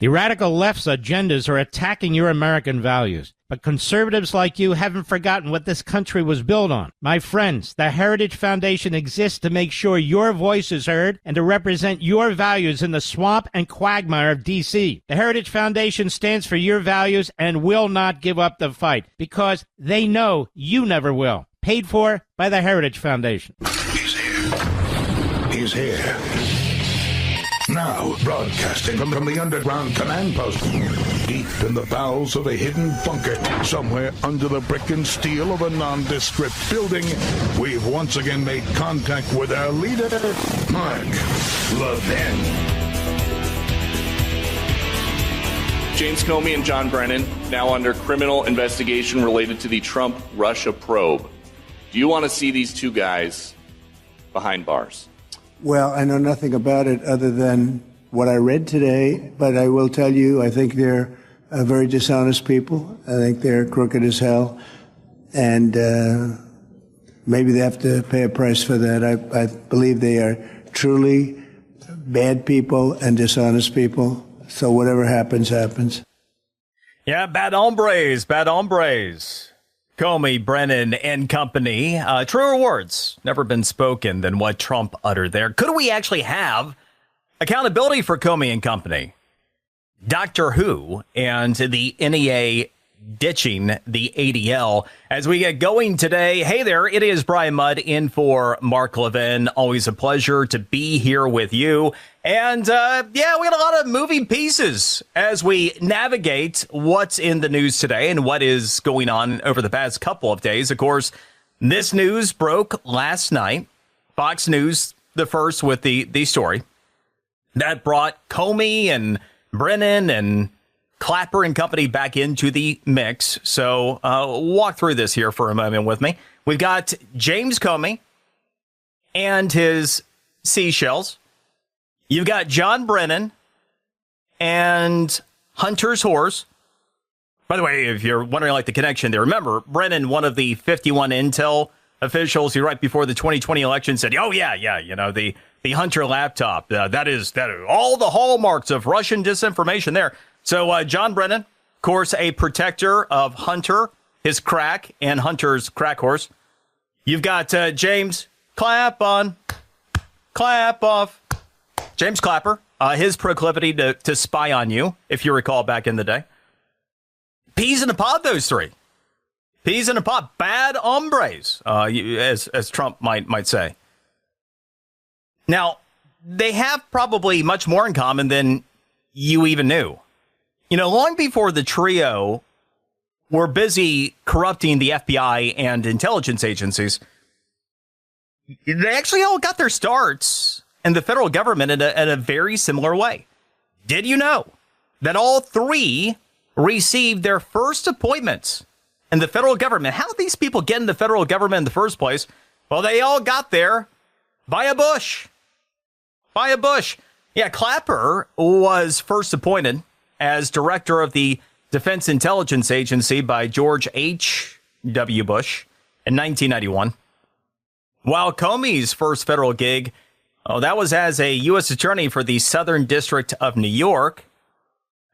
The radical left's agendas are attacking your American values. But conservatives like you haven't forgotten what this country was built on. My friends, the Heritage Foundation exists to make sure your voice is heard and to represent your values in the swamp and quagmire of D.C. The Heritage Foundation stands for your values and will not give up the fight because they know you never will. Paid for by the Heritage Foundation. He's here. He's here. Now, broadcasting from the underground command post, deep in the bowels of a hidden bunker, somewhere under the brick and steel of a nondescript building, we've once again made contact with our leader, Mark Levin. James Comey and John Brennan now under criminal investigation related to the Trump-Russia probe. Do you want to see these two guys behind bars? Well, I know nothing about it other than what I read today, but I will tell you, I think they're very dishonest people. I think they're crooked as hell, and maybe they have to pay a price for that. I believe they are truly bad people and dishonest people, so whatever happens, happens. Yeah, bad hombres, bad hombres. Comey, Brennan and Company. Truer words never been spoken than what Trump uttered there. Could we actually have accountability for Comey and Company? Doctor Who and the NEA ditching the ADL as we get going today. Hey there, it is Brian Mudd in for Mark Levin. Always a pleasure to be here with you. And we got a lot of moving pieces as we navigate what's in the news today and what is going on over the past couple of days. Of course, this news broke last night. Fox News, the first with the story that brought Comey and Brennan and Clapper and Company back into the mix. So walk through this here for a moment with me. We've got James Comey and his seashells. You've got John Brennan and Hunter's horse. By the way, if you're wondering like the connection there, remember Brennan, one of the 51 intel officials who right before the 2020 election said, oh, yeah, you know, the Hunter laptop, that is all the hallmarks of Russian disinformation there. So John Brennan, of course, a protector of Hunter, his crack, and Hunter's crack horse. You've got James Clap on, Clap off. James Clapper, his proclivity to spy on you, if you recall back in the day. Peas in a pod, those three. Peas in a pod. Bad hombres, as Trump might say. Now, they have probably much more in common than you even knew. You know, long before the trio were busy corrupting the FBI and intelligence agencies, they actually all got their starts in the federal government in a very similar way. Did you know that all three received their first appointments in the federal government? How did these people get in the federal government in the first place? Well, they all got there via Bush. Via Bush. Yeah, Clapper was first appointed as director of the Defense Intelligence Agency by George H.W. Bush in 1991. While Comey's first federal gig, that was as a U.S. attorney for the Southern District of New York.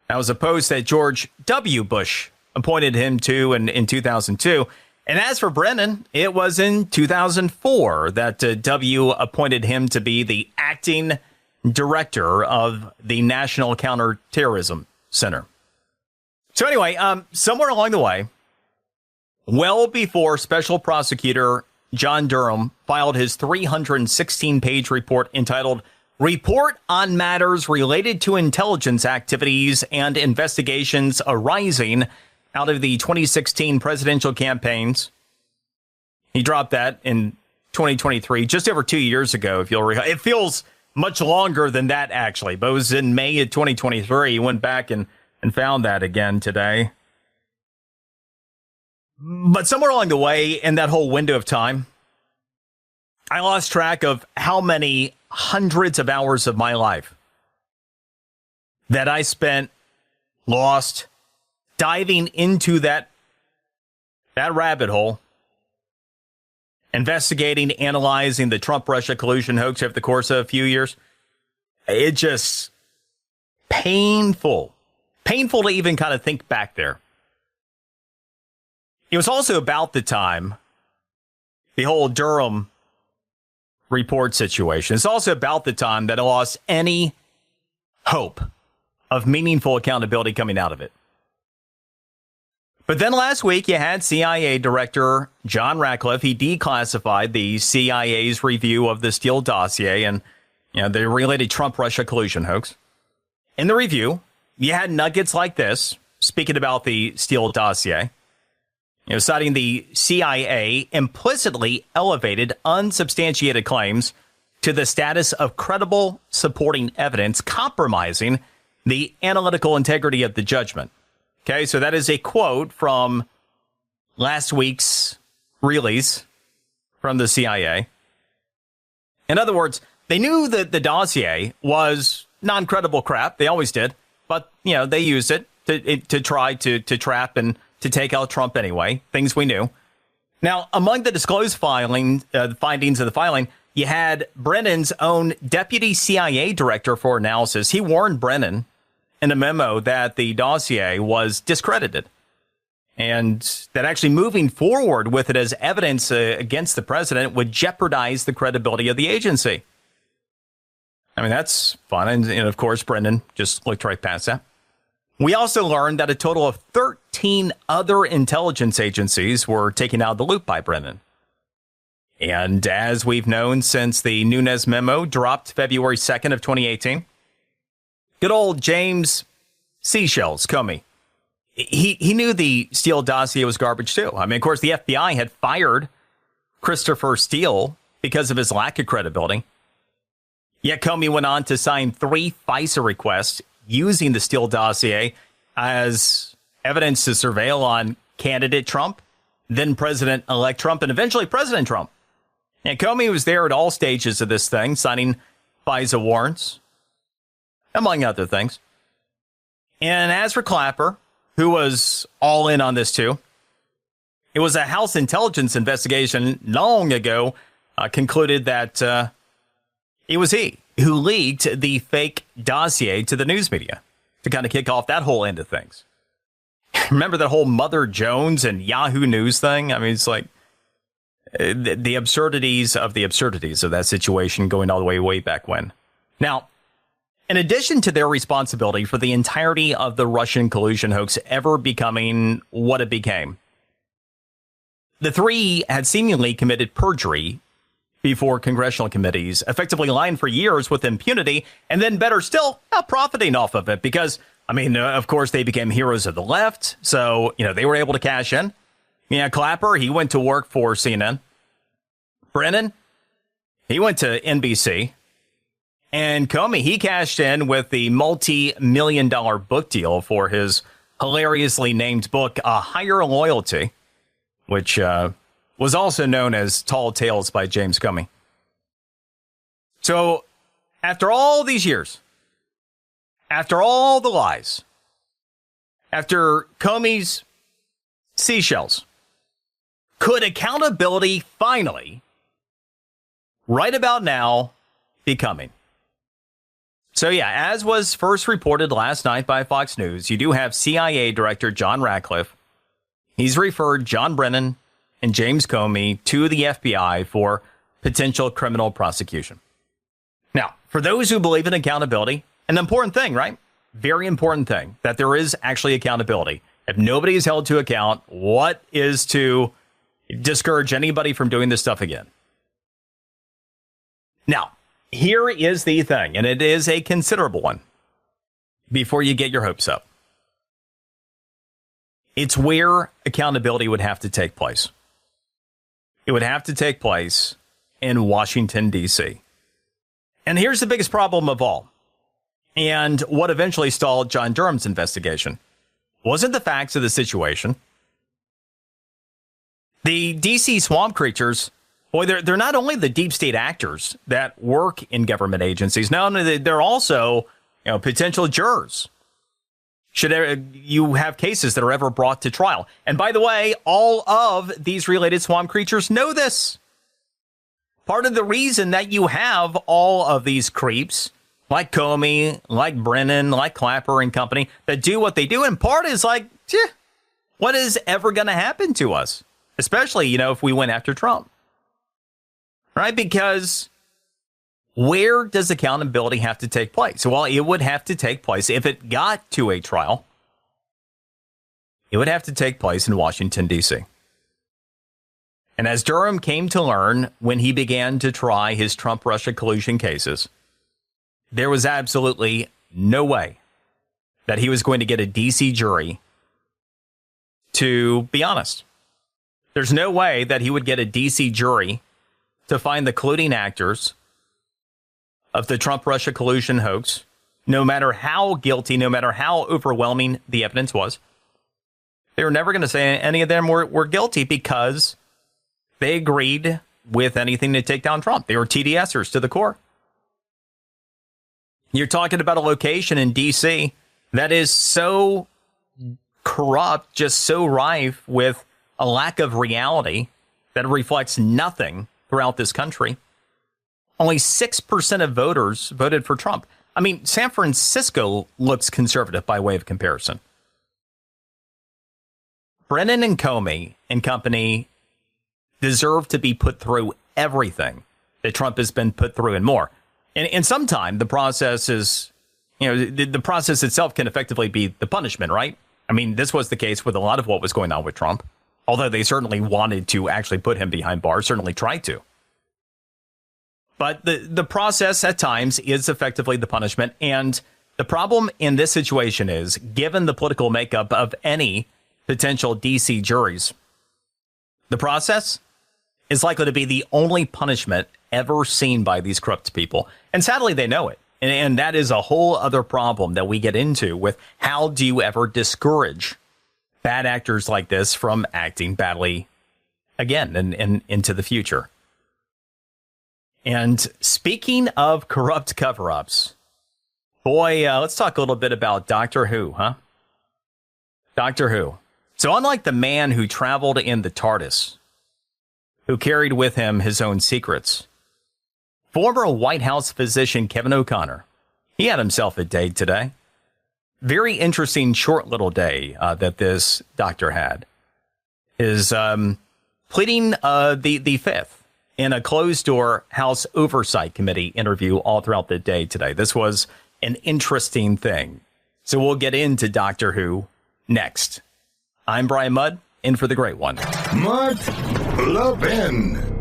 That was a post that George W. Bush appointed him to in 2002. And as for Brennan, it was in 2004 that W. appointed him to be the acting director of the National Counterterrorism Center. So anyway, somewhere along the way, well before Special Prosecutor John Durham filed his 316-page report entitled Report on Matters Related to Intelligence Activities and Investigations Arising Out of the 2016 Presidential Campaigns. He dropped that in 2023, just over 2 years ago, if you'll recall. It feels much longer than that, actually, but it was in May of 2023. He went back and found that again today. But somewhere along the way, in that whole window of time, I lost track of how many hundreds of hours of my life that I spent lost diving into that rabbit hole, investigating, analyzing the Trump-Russia collusion hoax over the course of a few years. It just painful painful to even kind of think back there. It was also about the time the whole Durham report situation. It's also about the time that I lost any hope of meaningful accountability coming out of it. But then last week, you had CIA Director John Ratcliffe. He declassified the CIA's review of the Steele dossier and the related Trump-Russia collusion hoax. In the review, you had nuggets like this, speaking about the Steele dossier, citing the CIA implicitly elevated unsubstantiated claims to the status of credible supporting evidence, compromising the analytical integrity of the judgment. Okay, so that is a quote from last week's release from the CIA. In other words, they knew that the dossier was non-credible crap. They always did. But, they used it to try to trap and to take out Trump anyway. Things we knew. Now, among the disclosed findings of the filing, you had Brennan's own deputy CIA director for analysis. He warned Brennan in a memo that the dossier was discredited and that actually moving forward with it as evidence against the president would jeopardize the credibility of the agency. I mean, that's fun. And of course, Brennan just looked right past that. We also learned that a total of 13 other intelligence agencies were taken out of the loop by Brennan. And as we've known since the Nunes memo dropped February 2nd of 2018, good old James Comey. He knew the Steele dossier was garbage, too. I mean, of course, the FBI had fired Christopher Steele because of his lack of credibility. Yet Comey went on to sign 3 FISA requests using the Steele dossier as evidence to surveil on candidate Trump, then President-elect Trump, and eventually President Trump. And Comey was there at all stages of this thing, signing FISA warrants, among other things. And as for Clapper, who was all in on this too, it was a House intelligence investigation long ago concluded that it was he who leaked the fake dossier to the news media to kind of kick off that whole end of things. Remember that whole Mother Jones and Yahoo News thing? I mean, it's like the absurdities of that situation going all the way back when. Now, in addition to their responsibility for the entirety of the Russian collusion hoax ever becoming what it became, the 3 had seemingly committed perjury before congressional committees, effectively lying for years with impunity, and then better still, not profiting off of it because, of course, they became heroes of the left, so, they were able to cash in. Clapper, he went to work for CNN. Brennan, he went to NBC. And Comey, he cashed in with the multi-million-dollar book deal for his hilariously named book, A Higher Loyalty, which was also known as Tall Tales by James Comey. So, after all these years, after all the lies, after Comey's seashells, could accountability finally, right about now, be coming? So yeah, as was first reported last night by Fox News, you do have CIA Director John Ratcliffe. He's referred John Brennan and James Comey to the FBI for potential criminal prosecution. Now, for those who believe in accountability, an important thing, right? Very important thing, that there is actually accountability. If nobody is held to account, what is to discourage anybody from doing this stuff again? Now, here is the thing, and it is a considerable one, before you get your hopes up. It's where accountability would have to take place. It would have to take place in Washington, D.C. And here's the biggest problem of all, and what eventually stalled John Durham's investigation, wasn't the facts of the situation. The D.C. swamp creatures, boy, they're not only the deep state actors that work in government agencies. No, they're also, potential jurors. Should you have cases that are ever brought to trial? And by the way, all of these related swamp creatures know this. Part of the reason that you have all of these creeps like Comey, like Brennan, like Clapper and company, that do what they do, in part is like, what is ever going to happen to us? Especially, if we went after Trump. Right? Because where does accountability have to take place? Well, it would have to take place if it got to a trial. It would have to take place in Washington, D.C. And as Durham came to learn when he began to try his Trump-Russia collusion cases, there was absolutely no way that he was going to get a D.C. jury to be honest. There's no way that he would get a D.C. jury to find the colluding actors of the Trump-Russia collusion hoax, no matter how guilty, no matter how overwhelming the evidence was. They were never going to say any of them were guilty because they agreed with anything to take down Trump. They were TDSers to the core. You're talking about a location in D.C. that is so corrupt, just so rife with a lack of reality that reflects nothing throughout this country. Only 6% of voters voted for Trump. I mean, San Francisco looks conservative by way of comparison. Brennan and Comey and company deserve to be put through everything that Trump has been put through and more. And sometime the process is, the process itself can effectively be the punishment, right? I mean, this was the case with a lot of what was going on with Trump, although they certainly wanted to actually put him behind bars, certainly tried to. But the process at times is effectively the punishment. And the problem in this situation is, given the political makeup of any potential D.C. juries, the process is likely to be the only punishment ever seen by these corrupt people. And sadly, they know it. And that is a whole other problem that we get into with how do you ever discourage bad actors like this from acting badly again and into the future. And speaking of corrupt cover-ups, boy, let's talk a little bit about Doctor Who, huh? Doctor Who. So unlike the man who traveled in the TARDIS, who carried with him his own secrets, former White House physician Kevin O'Connor, he had himself a day today. Very interesting, short little day that this doctor had. Is pleading the fifth in a closed-door House Oversight Committee interview all throughout the day today. This was an interesting thing. So we'll get into Doctor Who next. I'm Brian Mudd, in for the great one. Mark Levin.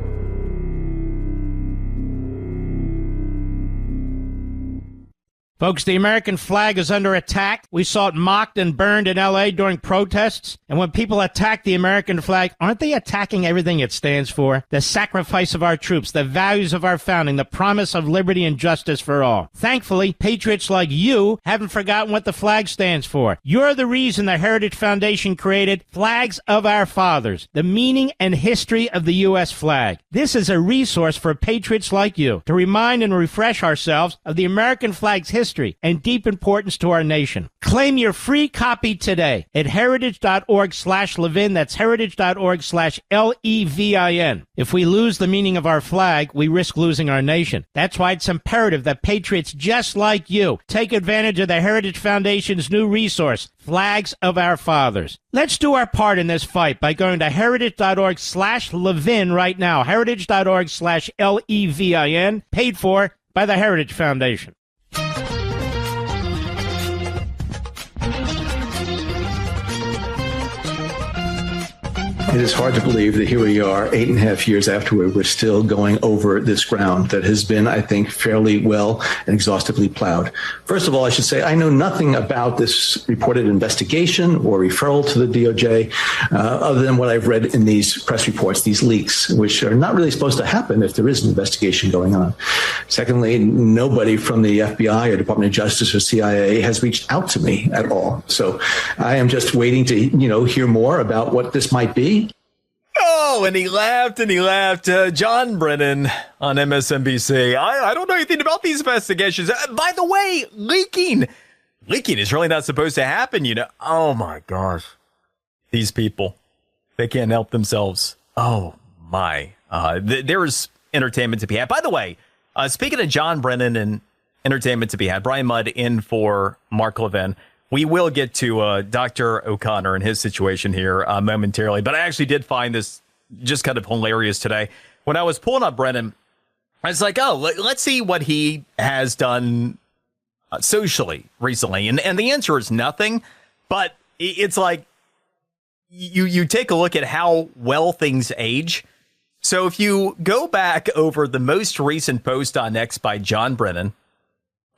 Folks, the American flag is under attack. We saw it mocked and burned in L.A. during protests. And when people attack the American flag, aren't they attacking everything it stands for? The sacrifice of our troops, the values of our founding, the promise of liberty and justice for all. Thankfully, patriots like you haven't forgotten what the flag stands for. You're the reason the Heritage Foundation created Flags of Our Fathers, the meaning and history of the U.S. flag. This is a resource for patriots like you to remind and refresh ourselves of the American flag's history and deep importance to our nation. Claim your free copy today at heritage.org/Levin. That's heritage.org/LEVIN. If we lose the meaning of our flag, we risk losing our nation. That's why it's imperative that patriots just like you take advantage of the Heritage Foundation's new resource, Flags of Our Fathers. Let's do our part in this fight by going to heritage.org/Levin right now. Heritage.org/LEVIN, paid for by the Heritage Foundation. It is hard to believe that here we are, 8.5 years afterward, we're still going over this ground that has been, I think, fairly well and exhaustively plowed. First of all, I should say I know nothing about this reported investigation or referral to the DOJ other than what I've read in these press reports, these leaks, which are not really supposed to happen if there is an investigation going on. Secondly, nobody from the FBI or Department of Justice or CIA has reached out to me at all. So I am just waiting to, hear more about what this might be. Oh, and he laughed. John Brennan on MSNBC. I don't know anything about these investigations. By the way, leaking is really not supposed to happen, Oh, my gosh. These people, they can't help themselves. Oh, my. There's entertainment to be had. By the way, speaking of John Brennan entertainment to be had. Brian Mudd in for Mark Levin. We will get to Dr. O'Connor and his situation here momentarily, but I actually did find this just kind of hilarious today. When I was pulling up Brennan, I was like, oh, let's see what he has done socially recently. And the answer is nothing, but it's like you take a look at how well things age. So if you go back over the most recent post on X by John Brennan,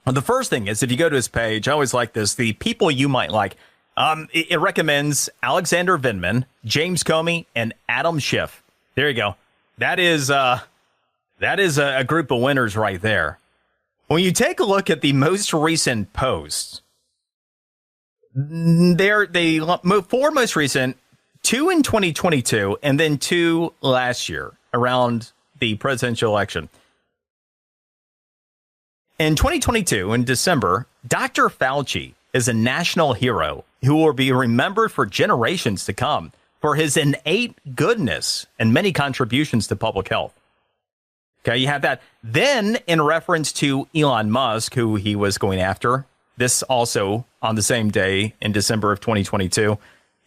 the first thing is, if you go to his page, I always like this, the people you might like. It recommends Alexander Vindman, James Comey, and Adam Schiff. There you go. That is a group of winners right there. When you take a look at the most recent posts, four most recent, 2 in 2022, and then 2 last year around the presidential election. In 2022, in December, Dr. Fauci is a national hero who will be remembered for generations to come for his innate goodness and many contributions to public health. Okay, you have that. Then, in reference to Elon Musk, who he was going after, this also on the same day in December of 2022,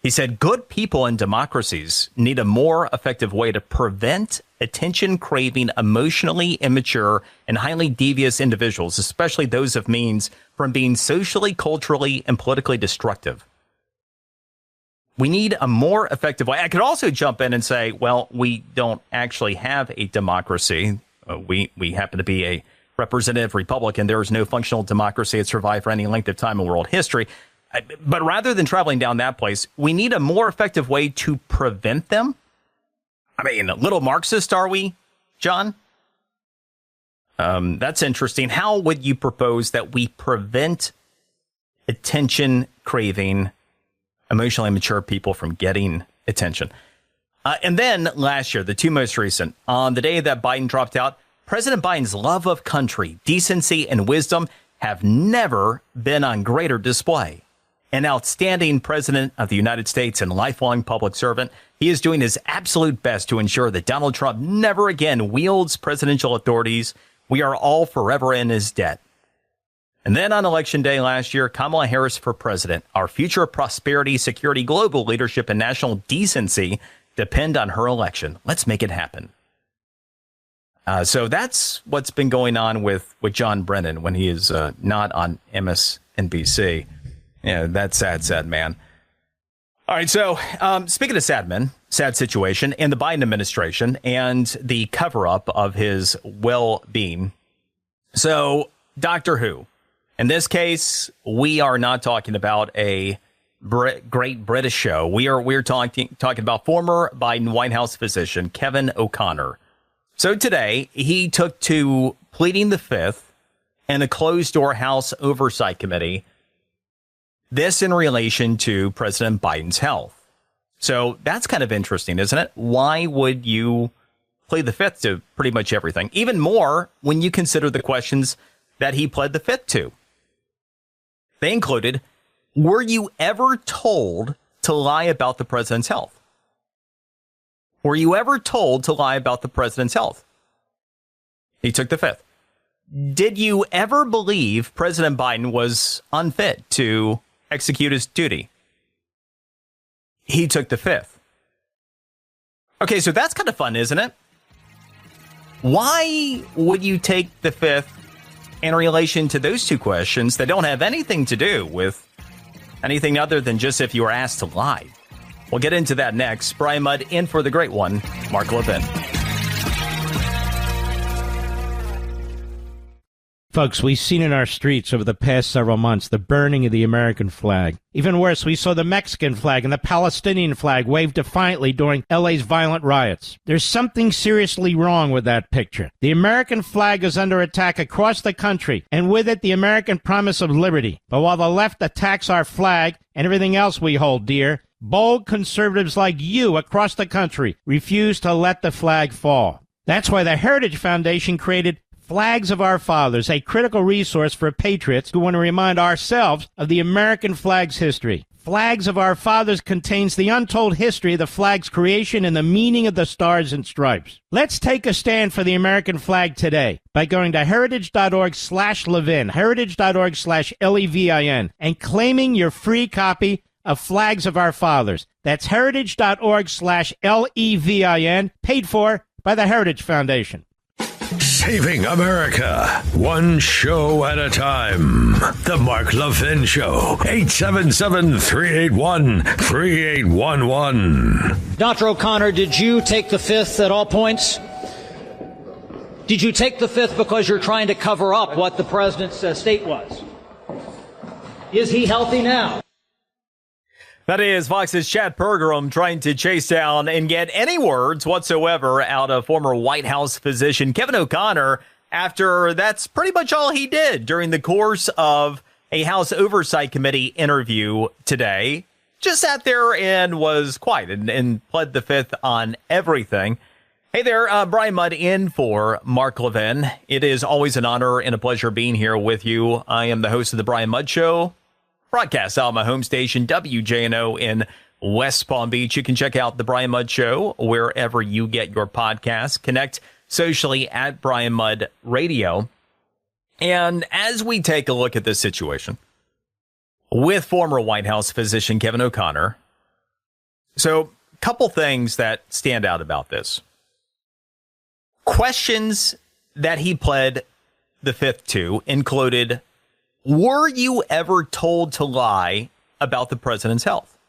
he said, good people in democracies need a more effective way to prevent attention-craving, emotionally immature, and highly devious individuals, especially those of means, from being socially, culturally, and politically destructive. We need a more effective way. I could also jump in and say, well, we don't actually have a democracy. We happen to be a representative republic, and there is no functional democracy that survived for any length of time in world history. But rather than traveling down that place, we need a more effective way to prevent them. I mean, a little Marxist, are we, John? That's interesting. How would you propose that we prevent attention-craving, emotionally immature people from getting attention? And then last year, the 2 most recent, on the day that Biden dropped out, President Biden's love of country, decency, and wisdom have never been on greater display. An outstanding president of the United States and lifelong public servant, he is doing his absolute best to ensure that Donald Trump never again wields presidential authorities. We are all forever in his debt. And then on Election Day last year, Kamala Harris for president. Our future prosperity, security, global leadership, and national decency depend on her election. Let's make it happen. So that's what's been going on with John Brennan when he is not on MSNBC. Yeah, that's sad man. All right, so speaking of sad men, sad situation in the Biden administration and the cover-up of his well-being. So, Doctor Who. In this case, we are not talking about a great British show. We're talking about former Biden White House physician Kevin O'Connor. So today, he took to pleading the fifth in a closed-door House Oversight Committee. This in relation to President Biden's health. So that's kind of interesting, isn't it? Why would you plead the fifth to pretty much everything? Even more when you consider the questions that he pled the fifth to. They included, were you ever told to lie about the president's health? Were you ever told to lie about the president's health? He took the fifth. Did you ever believe President Biden was unfit to execute his duty? He took the fifth. Okay, so that's kind of fun, isn't it? Why would you take the fifth in relation to those two questions that don't have anything to do with anything other than just if you were asked to lie? We'll get into that next. Brian Mudd in for the great one, Mark Levin. Folks, we've seen in our streets over the past several months the burning of the American flag. Even worse, we saw the Mexican flag and the Palestinian flag waved defiantly during LA's violent riots. There's something seriously wrong with that picture. The American flag is under attack across the country, and with it the American promise of liberty. But while the left attacks our flag and everything else we hold dear, bold conservatives like you across the country refuse to let the flag fall. That's why the Heritage Foundation created Flags of Our Fathers, a critical resource for patriots who want to remind ourselves of the American flag's history. Flags of Our Fathers contains the untold history of the flag's creation and the meaning of the stars and stripes. Let's take a stand for the American flag today by going to heritage.org/Levin, heritage.org/Levin, and claiming your free copy of Flags of Our Fathers. That's heritage.org/Levin, paid for by the Heritage Foundation. Saving America, one show at a time. The Mark Levin Show, 877-381-3811. Dr. O'Connor, did you take the fifth at all points? Did you take the fifth because you're trying to cover up what the president's state was? Is he healthy now? That is Fox's Chad Pergram trying to chase down and get any words whatsoever out of former White House physician Kevin O'Connor after that's pretty much all he did during the course of a House Oversight Committee interview today. Just sat there and was quiet and pled the fifth on everything. Hey there, Brian Mudd in for Mark Levin. It is always an honor and a pleasure being here with you. I am the host of The Brian Mudd Show. Broadcast out of my home station, WJNO in West Palm Beach. You can check out The Brian Mudd Show wherever you get your podcasts. Connect socially at Brian Mudd Radio. And as we take a look at this situation with former White House physician Kevin O'Connor, so a couple things that stand out about this. Questions that he pled the fifth to included, were you ever told to lie about the president's health?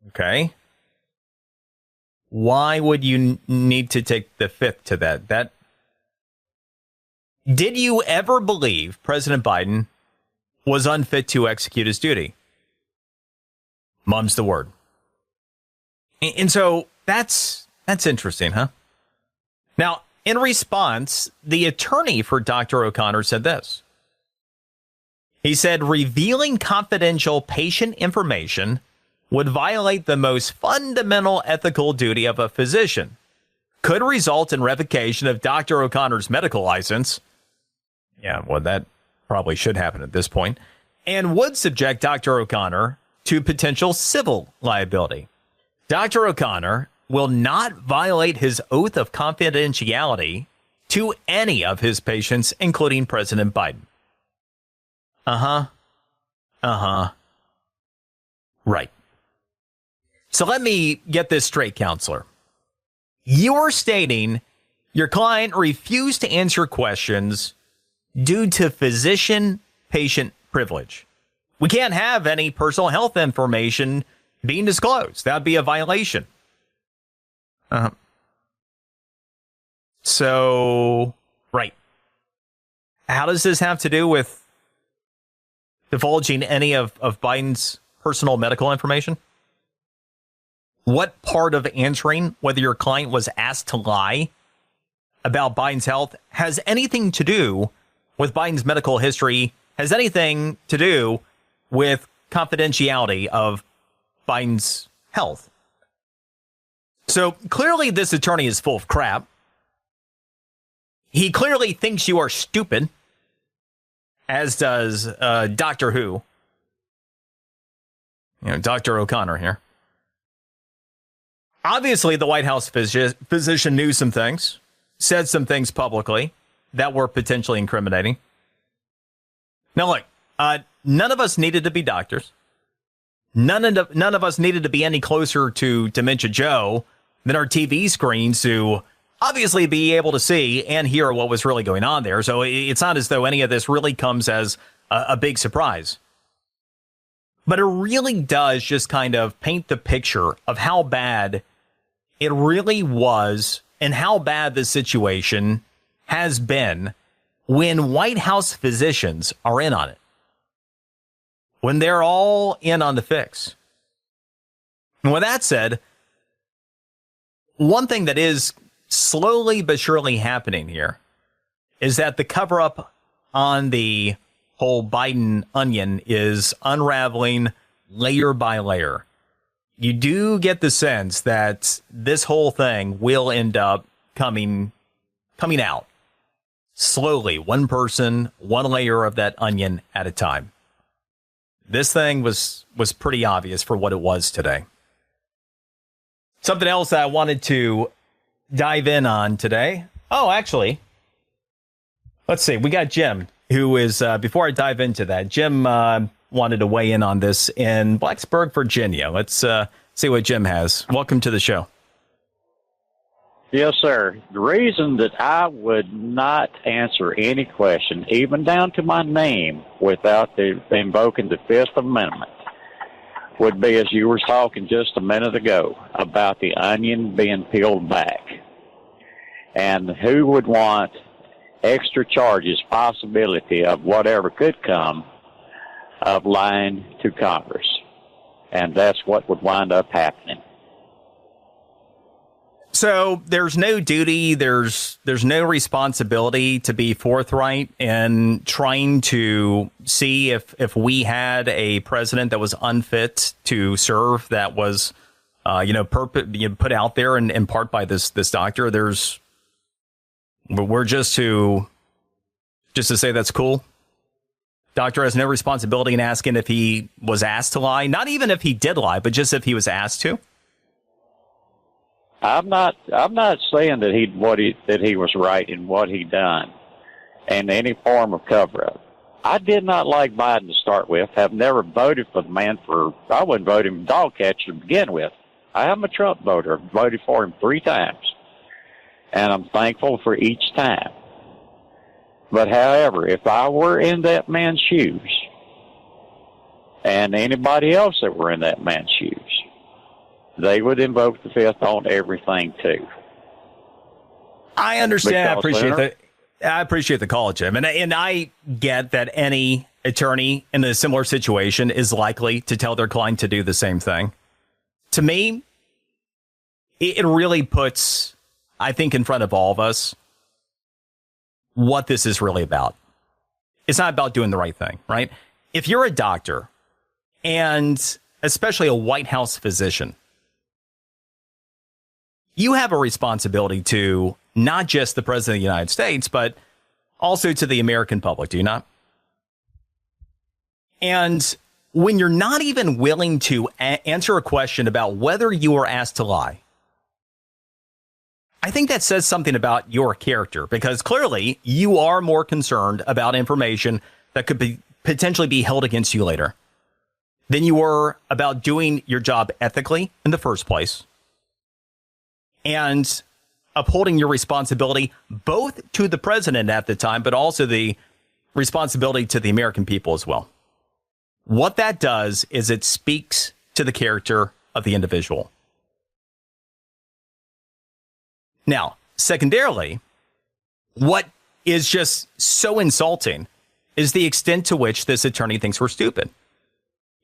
Okay. Why would you need to take the fifth to that? Did you ever believe President Biden was unfit to execute his duty? Mum's the word. And so that's interesting, huh? Now, in response, the attorney for Dr. O'Connor said this. He said, revealing confidential patient information would violate the most fundamental ethical duty of a physician, could result in revocation of Dr. O'Connor's medical license. Yeah, well, that probably should happen at this point, and would subject Dr. O'Connor to potential civil liability. Dr. O'Connor will not violate his oath of confidentiality to any of his patients, including President Biden. Right. So let me get this straight, counselor. You're stating your client refused to answer questions due to physician-patient privilege. We can't have any personal health information being disclosed. That'd be a violation. So, right. How does this have to do with divulging any of Biden's personal medical information? What part of answering whether your client was asked to lie about Biden's health has anything to do with Biden's medical history, has anything to do with confidentiality of Biden's health? So clearly this attorney is full of crap. He clearly thinks you are stupid, as does Doctor Who. Dr. O'Connor here. Obviously, the White House physician knew some things, said some things publicly that were potentially incriminating. Now, look, none of us needed to be doctors. None of us needed to be any closer to Dementia Joe than our TV screens to obviously be able to see and hear what was really going on there. So it's not as though any of this really comes as a big surprise. But it really does just kind of paint the picture of how bad it really was and how bad the situation has been when White House physicians are in on it. When they're all in on the fix. And with that said, one thing that is slowly but surely happening here is that the cover-up on the whole Biden onion is unraveling layer by layer. You do get the sense that this whole thing will end up coming out slowly, one person, one layer of that onion at a time. This thing was pretty obvious for what it was today. Something else I wanted to dive in on today. Oh, actually, let's see. We got Jim, who is, before I dive into that, Jim wanted to weigh in on this in Blacksburg, Virginia. Let's see what Jim has. Welcome to the show. Yes, sir. The reason that I would not answer any question, even down to my name, without invoking the Fifth Amendment, would be, as you were talking just a minute ago, about the onion being peeled back. And who would want extra charges, possibility of whatever could come, of lying to Congress? And that's what would wind up happening. So there's no duty, there's no responsibility to be forthright in trying to see if we had a president that was unfit to serve, that was put out there in part by this doctor. We're just to say that's cool. Doctor has no responsibility in asking if he was asked to lie, not even if he did lie, but just if he was asked to. I'm not saying that he was right in what he done and any form of cover-up. I did not like Biden to start with. Have never voted for the man I wouldn't vote him dog catcher to begin with. I am a Trump voter. Voted for him 3 times. And I'm thankful for each time. But however, if I were in that man's shoes and anybody else that were in that man's shoes, they would invoke the Fifth on everything too. I understand. I appreciate the call, Jim, and I get that any attorney in a similar situation is likely to tell their client to do the same thing. To me, it really puts, I think, in front of all of us what this is really about. It's not about doing the right thing, right? If you're a doctor, and especially a White House physician, you have a responsibility to not just the President of the United States, but also to the American public, do you not? And when you're not even willing to answer a question about whether you were asked to lie, I think that says something about your character, because clearly you are more concerned about information that could potentially be held against you later than you were about doing your job ethically in the first place and upholding your responsibility both to the president at the time, but also the responsibility to the American people as well. What that does is it speaks to the character of the individual. Now, secondarily, what is just so insulting is the extent to which this attorney thinks we're stupid.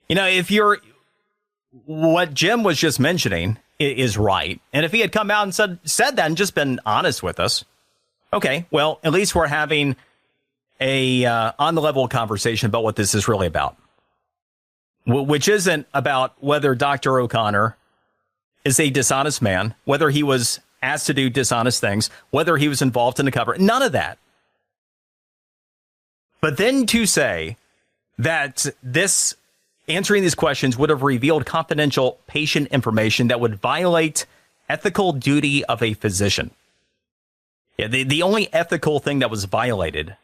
You know, what Jim was just mentioning is right. And if he had come out and said that and just been honest with us, okay, well, at least we're having a on the level conversation about what this is really about, which isn't about whether Dr. O'Connor is a dishonest man, whether he was asked to do dishonest things, whether he was involved in the cover, none of that. But then to say that this answering these questions would have revealed confidential patient information that would violate ethical duty of a physician. Yeah, the only ethical thing that was violated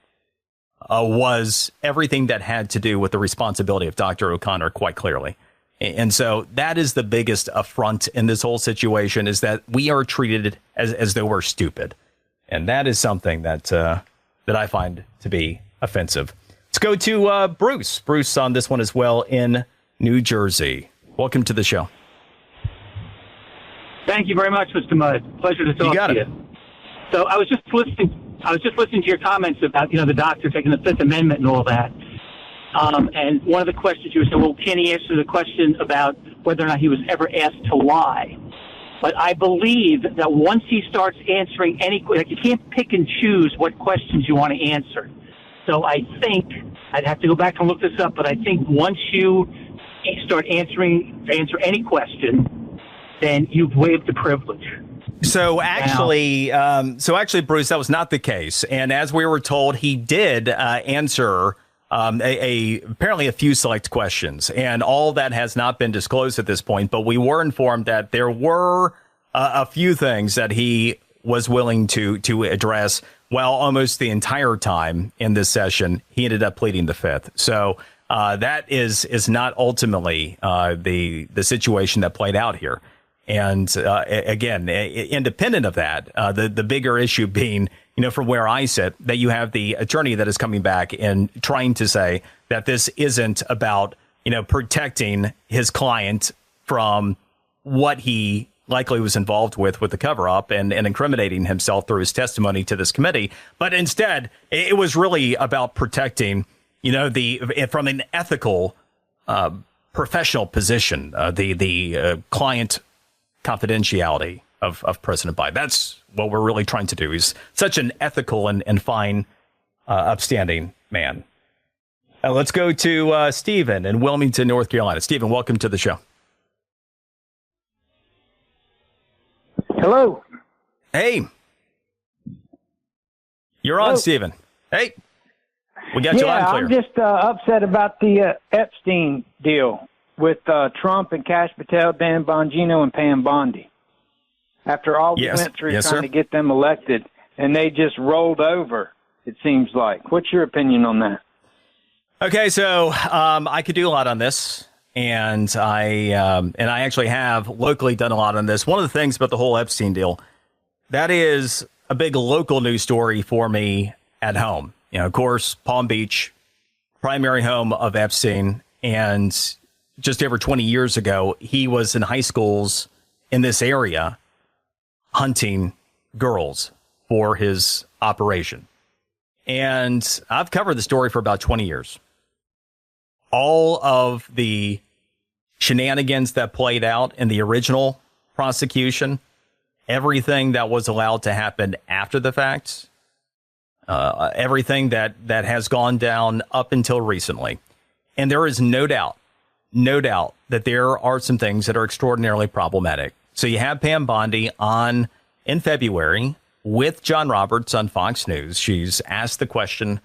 was everything that had to do with the responsibility of Dr. O'Connor, quite clearly. And so that is the biggest affront in this whole situation, is that we are treated as though we're stupid. And that is something that I find to be offensive. Let's go to Bruce. Bruce on this one as well in New Jersey. Welcome to the show. Thank you very much, Mr. Mudd. Pleasure to talk to you. So I was just listening to your comments about, the doctor taking the Fifth Amendment and all that. And one of the questions you said, well, can he answer the question about whether or not he was ever asked to lie? But I believe that once he starts answering you can't pick and choose what questions you want to answer. So I think, I'd have to go back and look this up, but I think once you start answer any question, then you've waived the privilege. So actually, Bruce, that was not the case. And as we were told, he did answer apparently a few select questions, and all that has not been disclosed at this point. But we were informed that there were a few things that he was willing to address. While almost the entire time in this session, he ended up pleading the fifth. So that is not ultimately the situation that played out here. And again, independent of that, the bigger issue being, from where I sit, that you have the attorney that is coming back and trying to say that this isn't about, protecting his client from what he likely was involved with the cover-up and incriminating himself through his testimony to this committee. But instead, it was really about protecting, from an ethical, professional position, the client confidentiality of President Biden. That's what we're really trying to do. He's such an ethical and fine, upstanding man. Let's go to Stephen in Wilmington, North Carolina. Stephen, welcome to the show. Hello. Hey. You're on, Stephen. Hey. We got you on clear. I'm just upset about the Epstein deal with Trump and Kash Patel, Dan Bongino, and Pam Bondi. After all we went through trying to get them elected, and they just rolled over, it seems like. What's your opinion on that? Okay, so I could do a lot on this. And I actually have locally done a lot on this. One of the things about the whole Epstein deal, that is a big local news story for me at home. Of course, Palm Beach, primary home of Epstein. And just over 20 years ago, he was in high schools in this area hunting girls for his operation. And I've covered the story for about 20 years. All of the shenanigans that played out in the original prosecution, everything that was allowed to happen after the fact, everything that has gone down up until recently. And there is no doubt that there are some things that are extraordinarily problematic. So you have Pam Bondi on in February with John Roberts on Fox News. She's asked the question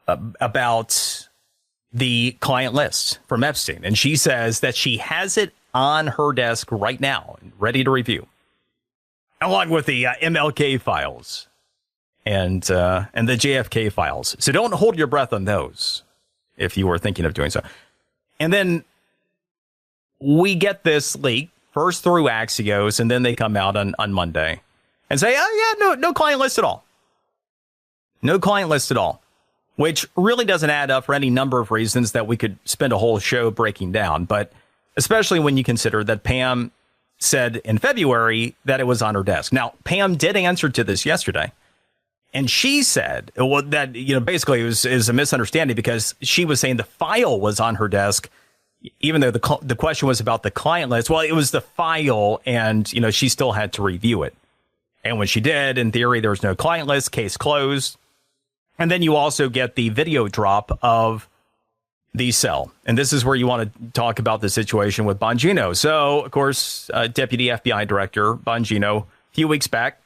about the client list from Epstein. And she says that she has it on her desk right now, ready to review, along with the MLK files and the JFK files. So don't hold your breath on those if you were thinking of doing so. And then we get this leak first through Axios, and then they come out on Monday and say, no client list at all. No client list at all. Which really doesn't add up for any number of reasons that we could spend a whole show breaking down. But especially when you consider that Pam said in February that it was on her desk. Now, Pam did answer to this yesterday. And she said that, basically it was a misunderstanding because she was saying the file was on her desk, even though the question was about the client list. Well, it was the file and, she still had to review it. And when she did, in theory, there was no client list, case closed. And then you also get the video drop of the cell. And this is where you want to talk about the situation with Bongino. So, of course, Deputy FBI Director Bongino, a few weeks back,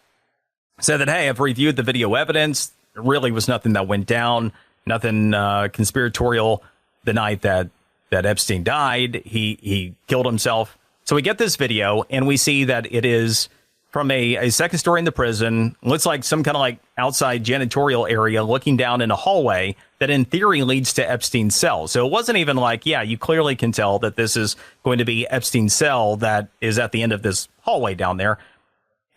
said that, hey, I've reviewed the video evidence. There really was nothing that went down, nothing conspiratorial the night that Epstein died. He killed himself. So we get this video, and we see that it is from a second story in the prison. Looks like some kind of like outside janitorial area looking down in a hallway that in theory leads to Epstein's cell. So it wasn't even like, you clearly can tell that this is going to be Epstein's cell that is at the end of this hallway down there.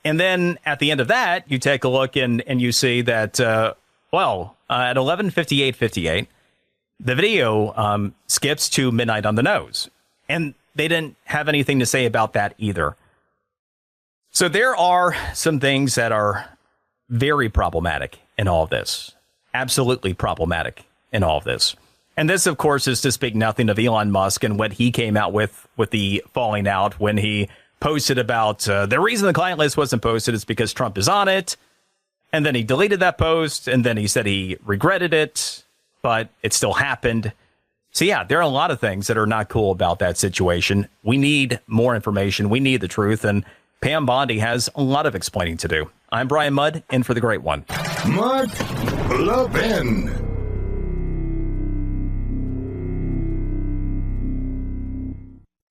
And then at the end of that, you take a look and you see that, at 11:58:58, the video skips to midnight on the nose. And they didn't have anything to say about that either. So there are some things that are very problematic in all of this. Absolutely problematic in all of this. And this, of course, is to speak nothing of Elon Musk and what he came out with the falling out when he posted about the reason the client list wasn't posted is because Trump is on it. And then he deleted that post. And then he said he regretted it, but it still happened. So, there are a lot of things that are not cool about that situation. We need more information. We need the truth. And Pam Bondi has a lot of explaining to do. I'm Brian Mudd, in for the great one. Mark Levin.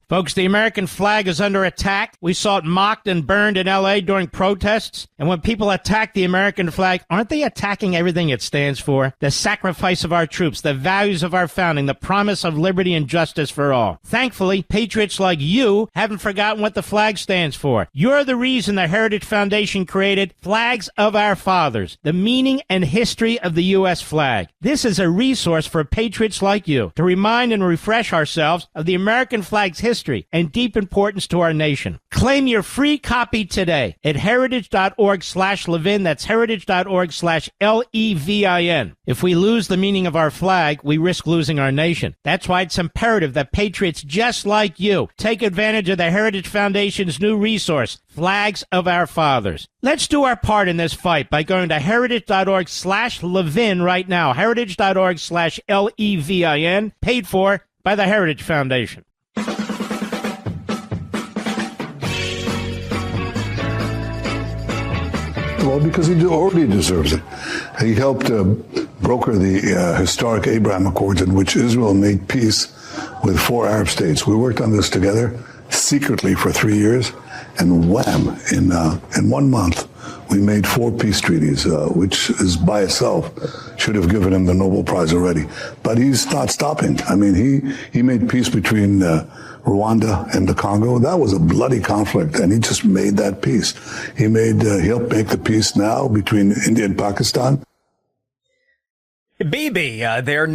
Folks, the American flag is under attack. We saw it mocked and burned in L.A. during protests. And when people attack the American flag, aren't they attacking everything it stands for? The sacrifice of our troops, the values of our founding, the promise of liberty and justice for all. Thankfully, patriots like you haven't forgotten what the flag stands for. You're the reason the Heritage Foundation created Flags of Our Fathers, the meaning and history of the U.S. flag. This is a resource for patriots like you to remind and refresh ourselves of the American flag's history and deep importance to our nation. Claim your free copy today at heritage.org/Levin. That's heritage.org/LEVIN. If we lose the meaning of our flag, we risk losing our nation. That's why it's imperative that patriots just like you take advantage of the Heritage Foundation's new resource, Flags of Our Fathers. Let's do our part in this fight by going to heritage.org/Levin right now. Heritage.org/LEVIN, paid for by the Heritage Foundation. Well, because he already deserves it. He helped broker the historic Abraham Accords in which Israel made peace with 4 Arab states. We worked on this together secretly for 3 years, and wham, in 1 month, we made 4 peace treaties, which is by itself should have given him the Nobel Prize already. But he's not stopping. I mean, he made peace between Rwanda and the Congo. That was a bloody conflict, and he just made that peace. He helped make the peace now between India and Pakistan. Bibi, they're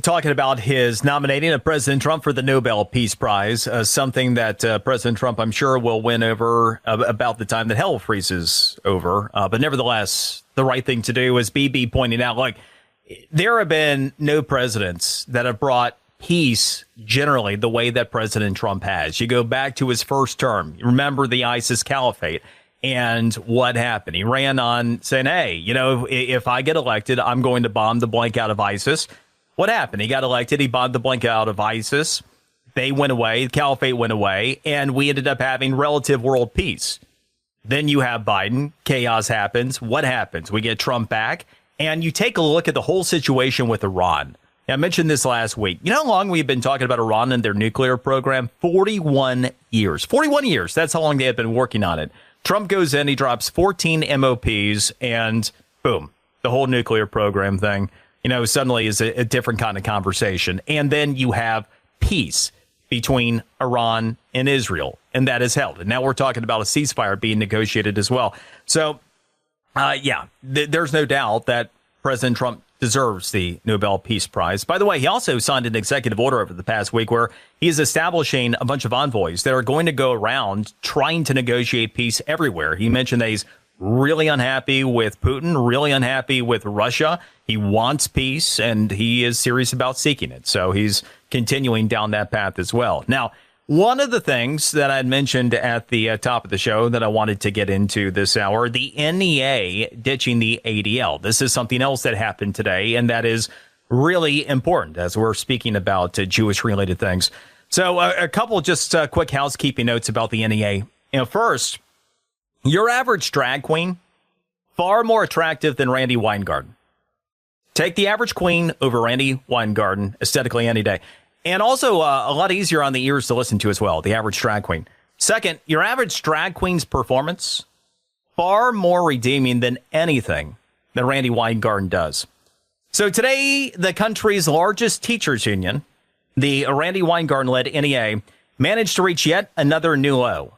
talking about his nominating of President Trump for the Nobel Peace Prize, something that President Trump, I'm sure, will win over about the time that hell freezes over. But nevertheless, the right thing to do, as Bibi pointed out, like, there have been no presidents that have brought peace generally the way that President Trump has. You go back to his first term. You remember the ISIS caliphate. And what happened? He ran on saying, hey, if I get elected, I'm going to bomb the blank out of ISIS. What happened? He got elected. He bombed the blank out of ISIS. They went away. The caliphate went away. And we ended up having relative world peace. Then you have Biden. Chaos happens. What happens? We get Trump back. And you take a look at the whole situation with Iran. I mentioned this last week. You know how long we've been talking about Iran and their nuclear program? 41 years. 41 years. That's how long they have been working on it. Trump goes in, he drops 14 MOPs, and boom, the whole nuclear program thing, suddenly is a different kind of conversation. And then you have peace between Iran and Israel, and that is held. And now we're talking about a ceasefire being negotiated as well. So, there's no doubt that President Trump deserves the Nobel Peace Prize. By the way, he also signed an executive order over the past week where he's establishing a bunch of envoys that are going to go around trying to negotiate peace everywhere. He mentioned that he's really unhappy with Putin, really unhappy with Russia. He wants peace, and he is serious about seeking it. So he's continuing down that path as well. Now, one of the things that I had mentioned at the top of the show that I wanted to get into this hour, the NEA ditching the ADL. This is something else that happened today, and that is really important as we're speaking about Jewish-related things. So a couple just quick housekeeping notes about the NEA. First, your average drag queen, far more attractive than Randy Weingarten. Take the average queen over Randy Weingarten aesthetically any day. And also a lot easier on the ears to listen to as well, the average drag queen. Second, your average drag queen's performance, far more redeeming than anything that Randy Weingarten does. So today, the country's largest teachers union, the Randy Weingarten-led NEA, managed to reach yet another new low.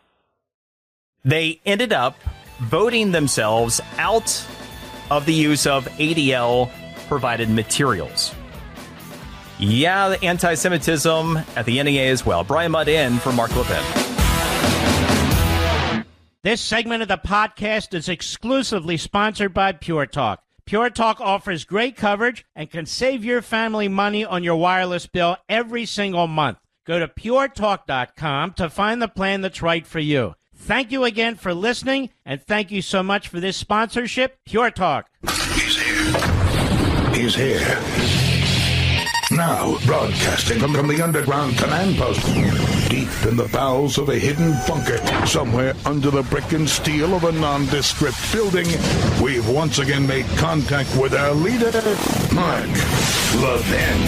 They ended up voting themselves out of the use of ADL-provided materials. Yeah, the anti-Semitism at the NEA as well. Brian Mudd in for Mark Levin. This segment of the podcast is exclusively sponsored by Pure Talk. Pure Talk offers great coverage and can save your family money on your wireless bill every single month. Go to puretalk.com to find the plan that's right for you. Thank you again for listening, and thank you so much for this sponsorship, Pure Talk. He's here. He's here. Now, broadcasting from the underground command post, deep in the bowels of a hidden bunker, somewhere under the brick and steel of a nondescript building, we've once again made contact with our leader, Mark Levin.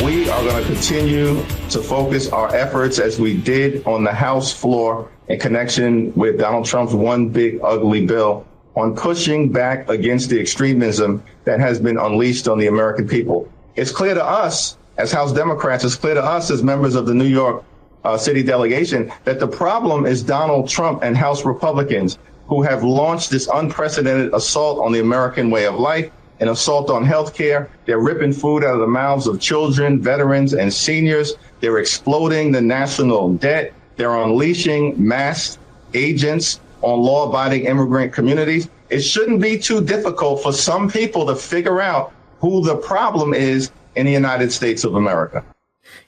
We are going to continue to focus our efforts as we did on the House floor in connection with Donald Trump's one big ugly bill on pushing back against the extremism that has been unleashed on the American people. It's clear to us as House Democrats, it's clear to us as members of the New York City delegation that the problem is Donald Trump and House Republicans who have launched this unprecedented assault on the American way of life, an assault on health care. They're ripping food out of the mouths of children, veterans, and seniors. They're exploding the national debt. They're unleashing mass agents on law-abiding immigrant communities. It shouldn't be too difficult for some people to figure out who the problem is in the United States of America.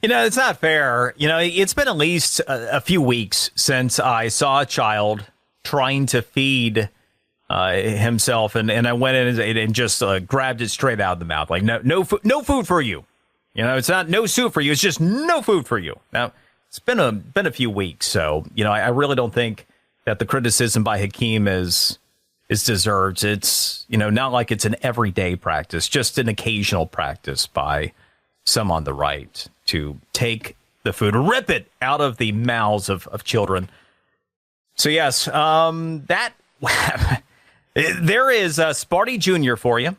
You know, it's not fair. You know, it's been at least a few weeks since I saw a child trying to feed himself, and I went in and just grabbed it straight out of the mouth. Like, no food for you. You know, it's not no soup for you. It's just no food for you. Now, it's been a few weeks, so, you know, I really don't think that the criticism by Hakeem is deserved. It's, you know, not like it's an everyday practice, just an occasional practice by some on the right to take the food, rip it out of the mouths of children. So, yes, that there is Sparty Jr. for you.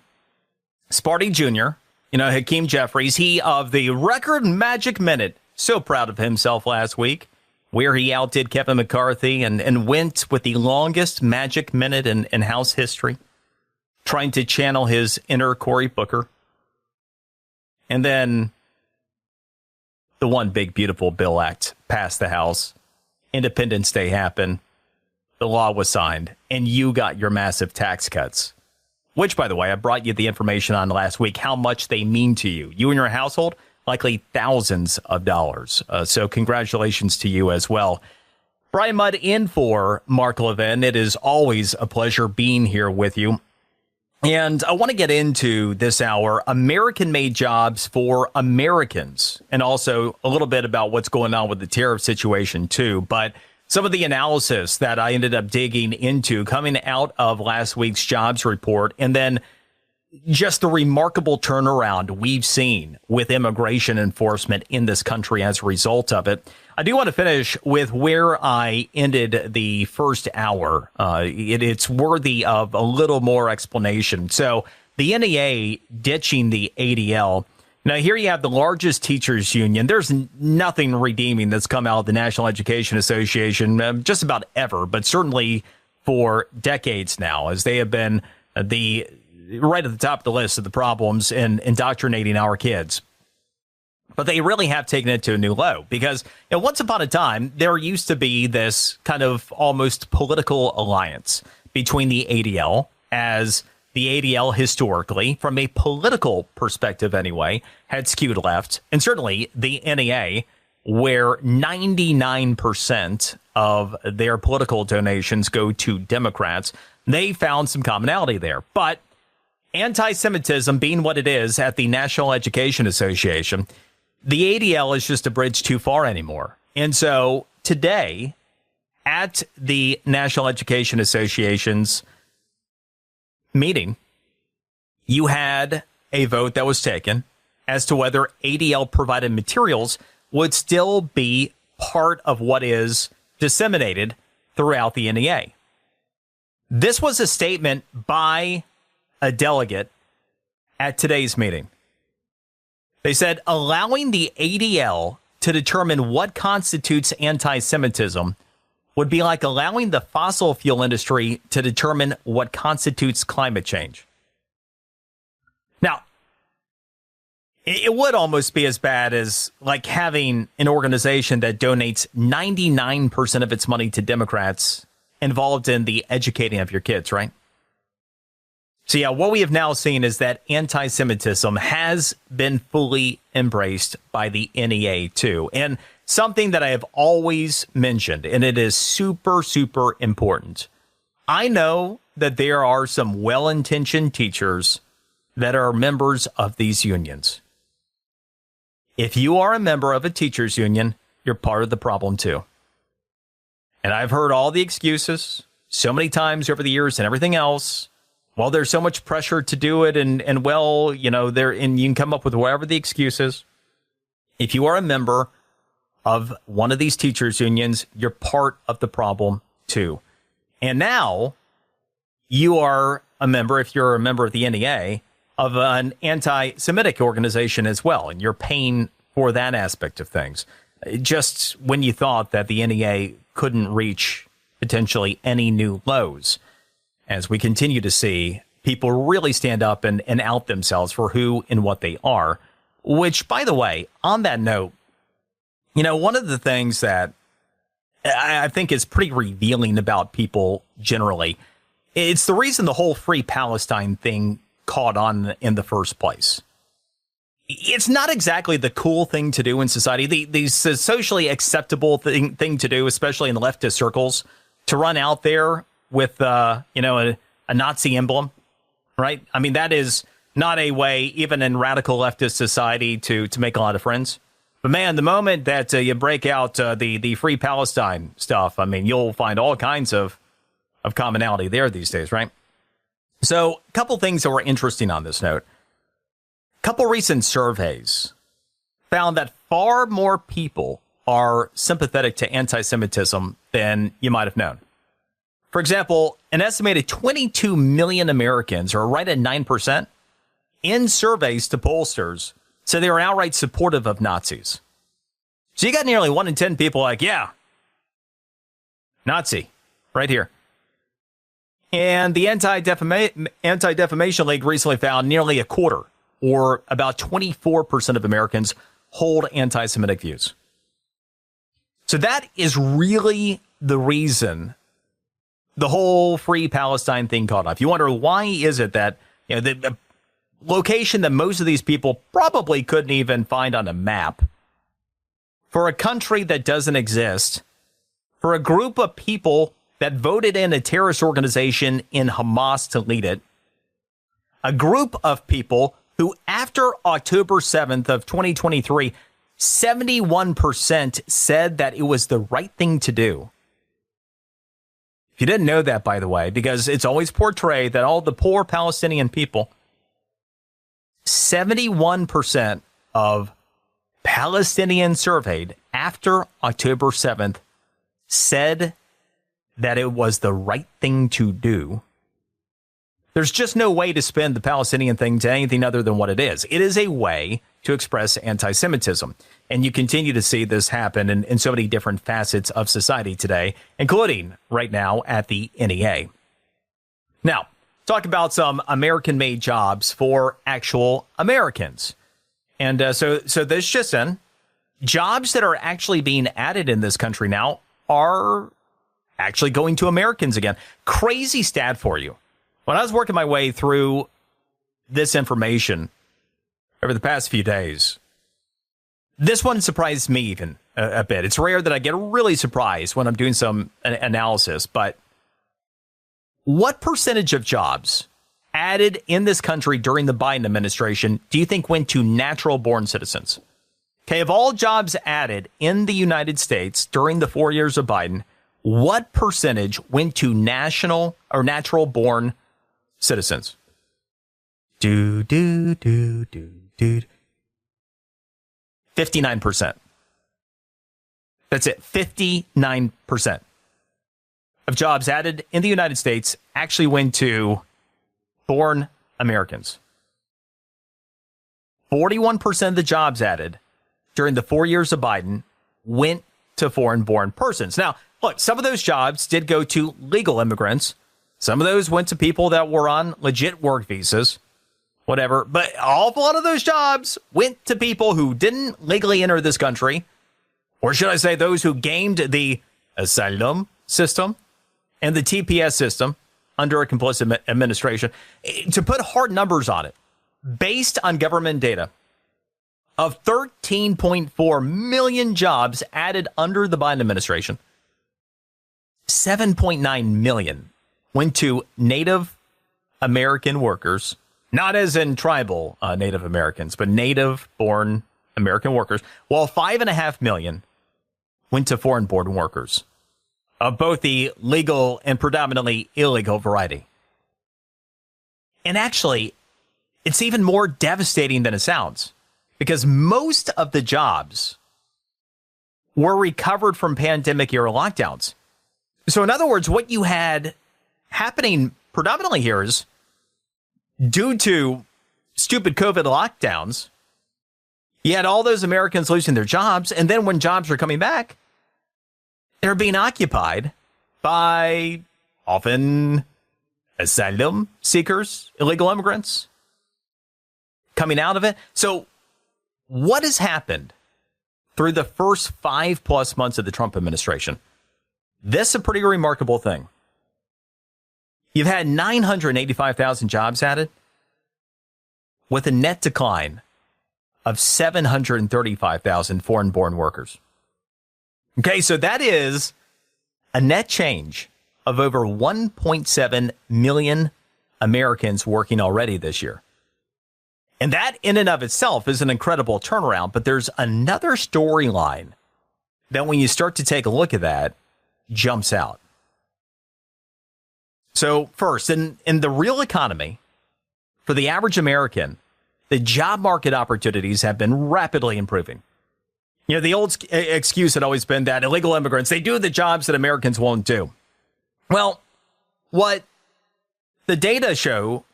Sparty Jr., you know, Hakeem Jeffries, he of the record Magic Minute. So proud of himself last week, where he outdid Kevin McCarthy and went with the longest Magic Minute in House history, trying to channel his inner Cory Booker. And then the one big, beautiful bill act passed the House. Independence Day happened. The law was signed, and you got your massive tax cuts, which, by the way, I brought you the information on last week, how much they mean to you. You and your household, likely thousands of dollars. So congratulations to you as well. Brian Mudd in for Mark Levin. It is always a pleasure being here with you. And I want to get into this hour, American-made jobs for Americans, and also a little bit about what's going on with the tariff situation, too. But some of the analysis that I ended up digging into coming out of last week's jobs report, and then just the remarkable turnaround we've seen with immigration enforcement in this country as a result of it. I do want to finish with where I ended the first hour. It's worthy of a little more explanation. So the NEA ditching the ADL. Now, here you have the largest teachers union. There's nothing redeeming that's come out of the National Education Association just about ever, but certainly for decades now, as they have been right at the top of the list of the problems in indoctrinating our kids. But they really have taken it to a new low because, you know, once upon a time, there used to be this kind of almost political alliance between the ADL, as the ADL historically, from a political perspective anyway, had skewed left, and certainly the NEA, where 99% of their political donations go to Democrats. They found some commonality there. But anti-Semitism being what it is at the National Education Association, the ADL is just a bridge too far anymore. And so today, at the National Education Association's meeting, you had a vote that was taken as to whether ADL provided materials would still be part of what is disseminated throughout the NEA. This was a statement by a delegate at today's meeting. They said allowing the ADL to determine what constitutes anti-Semitism would be like allowing the fossil fuel industry to determine what constitutes climate change. Now, it would almost be as bad as like having an organization that donates 99% of its money to Democrats involved in the educating of your kids, right? So yeah, what we have now seen is that anti-Semitism has been fully embraced by the NEA too. And something that I have always mentioned, and it is super, super important. I know that there are some well-intentioned teachers that are members of these unions. If you are a member of a teachers union, you're part of the problem too. And I've heard all the excuses so many times over the years and everything else. Well, there's so much pressure to do it, and well, you know, and you can come up with whatever the excuse is. If you are a member of one of these teachers' unions, you're part of the problem too. And now you are a member, if you're a member of the NEA, of an anti-Semitic organization as well, and you're paying for that aspect of things. Just when you thought that the NEA couldn't reach potentially any new lows, as we continue to see people really stand up and out themselves for who and what they are. Which, by the way, on that note, you know, one of the things that I think is pretty revealing about people generally, it's the reason the whole Free Palestine thing caught on in the first place. It's not exactly the cool thing to do in society, the socially acceptable thing to do, especially in the leftist circles, to run out there with, a Nazi emblem, right? I mean, that is not a way, even in radical leftist society, to make a lot of friends. But man, the moment that you break out the Free Palestine stuff, I mean, you'll find all kinds of commonality there these days, right? So a couple things that were interesting on this note. A couple recent surveys found that far more people are sympathetic to anti-Semitism than you might have known. For example, an estimated 22 million Americans, or right at 9%, in surveys to pollsters, so they were outright supportive of Nazis. So you got nearly 1 in 10 people like, yeah, Nazi, right here. And the Anti-Defamation League recently found nearly a quarter, or about 24% of Americans, hold anti-Semitic views. So that is really the reason the whole Free Palestine thing caught off. You wonder, why is it that, you know, the location that most of these people probably couldn't even find on a map, for a country that doesn't exist, for a group of people that voted in a terrorist organization in Hamas to lead it, a group of people who, after October 7th of 2023, 71% said that it was the right thing to do. If you didn't know that, by the way, because it's always portrayed that all the poor Palestinian people, 71% of Palestinians surveyed after October 7th said that it was the right thing to do. There's just no way to spin the Palestinian thing to anything other than what it is. It is a way to express anti-Semitism. And you continue to see this happen in so many different facets of society today, including right now at the NEA. Now, talk about some American-made jobs for actual Americans. And so this just in, jobs that are actually being added in this country now are actually going to Americans again. Crazy stat for you. When I was working my way through this information over the past few days, this one surprised me even a bit. It's rare that I get really surprised when I'm doing some analysis, but what percentage of jobs added in this country during the Biden administration do you think went to natural-born citizens? Okay, of all jobs added in the United States during the 4 years of Biden, what percentage went to national or natural-born citizens? 59%. That's it. 59% of jobs added in the United States actually went to foreign Americans. 41% of the jobs added during the 4 years of Biden went to foreign-born persons. Now, look, some of those jobs did go to legal immigrants. Some of those went to people that were on legit work visas, whatever. But an awful lot of those jobs went to people who didn't legally enter this country, or should I say those who gamed the asylum system and the TPS system under a complicit administration. To put hard numbers on it, based on government data, of 13.4 million jobs added under the Biden administration, 7.9 million went to Native American workers, not as in tribal Native Americans, but native-born American workers, while 5.5 million went to foreign-born workers of both the legal and predominantly illegal variety. And actually, it's even more devastating than it sounds. because most of the jobs were recovered from pandemic-era lockdowns. So in other words, what you had happening predominantly here is due to stupid COVID lockdowns, you had all those Americans losing their jobs. And then when jobs are coming back, they're being occupied by often asylum seekers, illegal immigrants coming out of it. So what has happened through the first 5+ months of the Trump administration? This is a pretty remarkable thing. You've had 985,000 jobs added with a net decline of 735,000 foreign-born workers. Okay, so that is a net change of over 1.7 million Americans working already this year. And that in and of itself is an incredible turnaround, but there's another storyline that when you start to take a look at that, jumps out. So first, in the real economy, for the average American, the job market opportunities have been rapidly improving. You know, the old excuse had always been that illegal immigrants, they do the jobs that Americans won't do. Well, what the data show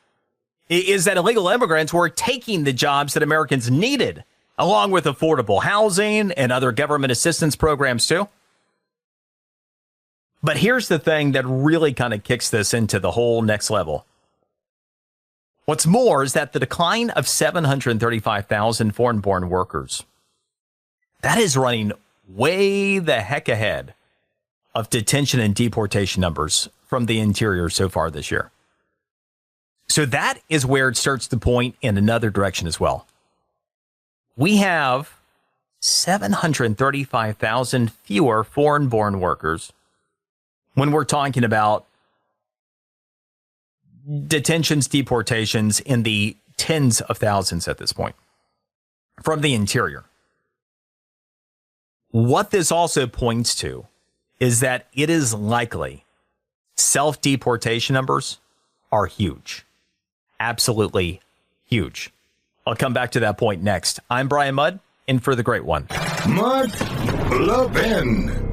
is that illegal immigrants were taking the jobs that Americans needed, along with affordable housing and other government assistance programs too. But here's the thing that really kind of kicks this into the whole next level. What's more is that the decline of 735,000 foreign-born workers, that is running way the heck ahead of detention and deportation numbers from the interior so far this year. So that is where it starts to point in another direction as well. We have 735,000 fewer foreign-born workers when we're talking about detentions, deportations in the tens of thousands at this point from the interior. What this also points to is that it is likely self-deportation numbers are huge. Absolutely huge. I'll come back to that point next. I'm Brian Mudd, in for the great one. Mark Levin.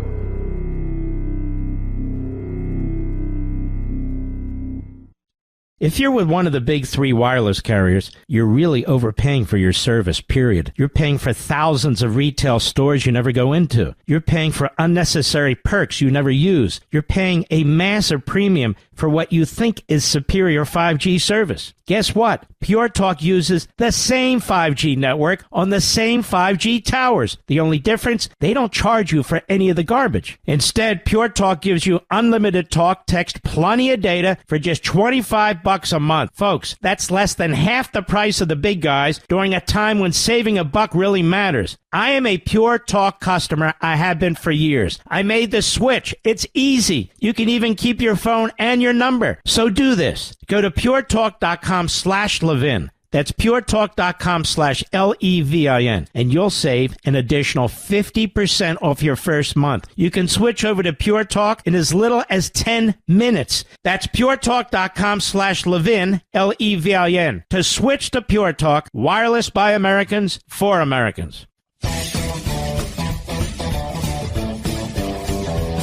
If you're with one of the big three wireless carriers, you're really overpaying for your service, period. You're paying for thousands of retail stores you never go into. You're paying for unnecessary perks you never use. You're paying a massive premium for what you think is superior 5G service. Guess what? Pure Talk uses the same 5G network on the same 5G towers. The only difference, they don't charge you for any of the garbage. Instead, Pure Talk gives you unlimited talk, text, plenty of data for just $25 a month. Folks, that's less than half the price of the big guys during a time when saving a buck really matters. I am a Pure Talk customer. I have been for years. I made the switch. It's easy. You can even keep your phone and your number. So do this. Go to puretalk.com/Levin. That's puretalk.com/Levin, and you'll save an additional 50% off your first month. You can switch over to Pure Talk in as little as 10 minutes. That's puretalk.com/Levin, Levin, to switch to Pure Talk, wireless by Americans, for Americans.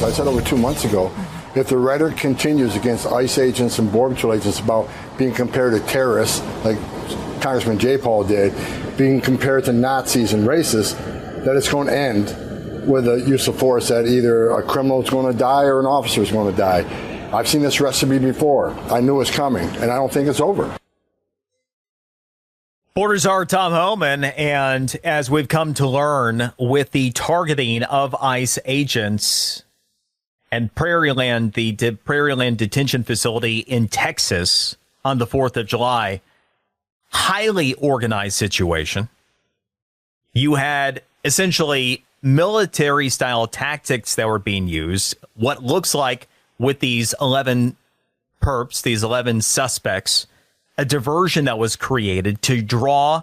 I said over 2 months ago, if the rhetoric continues against ICE agents and Border Patrol agents about being compared to terrorists, like Congressman J. Paul did, being compared to Nazis and racists, that it's going to end with a use of force, that either a criminal is going to die or an officer is going to die. I've seen this recipe before. I knew it was coming, and I don't think it's over. Border Czar Tom Homan, and as we've come to learn with the targeting of ICE agents and Prairieland, the Prairieland detention facility in Texas on the 4th of July, highly organized situation. You had essentially military-style tactics that were being used. What looks like with these 11 perps, these 11 suspects, a diversion that was created to draw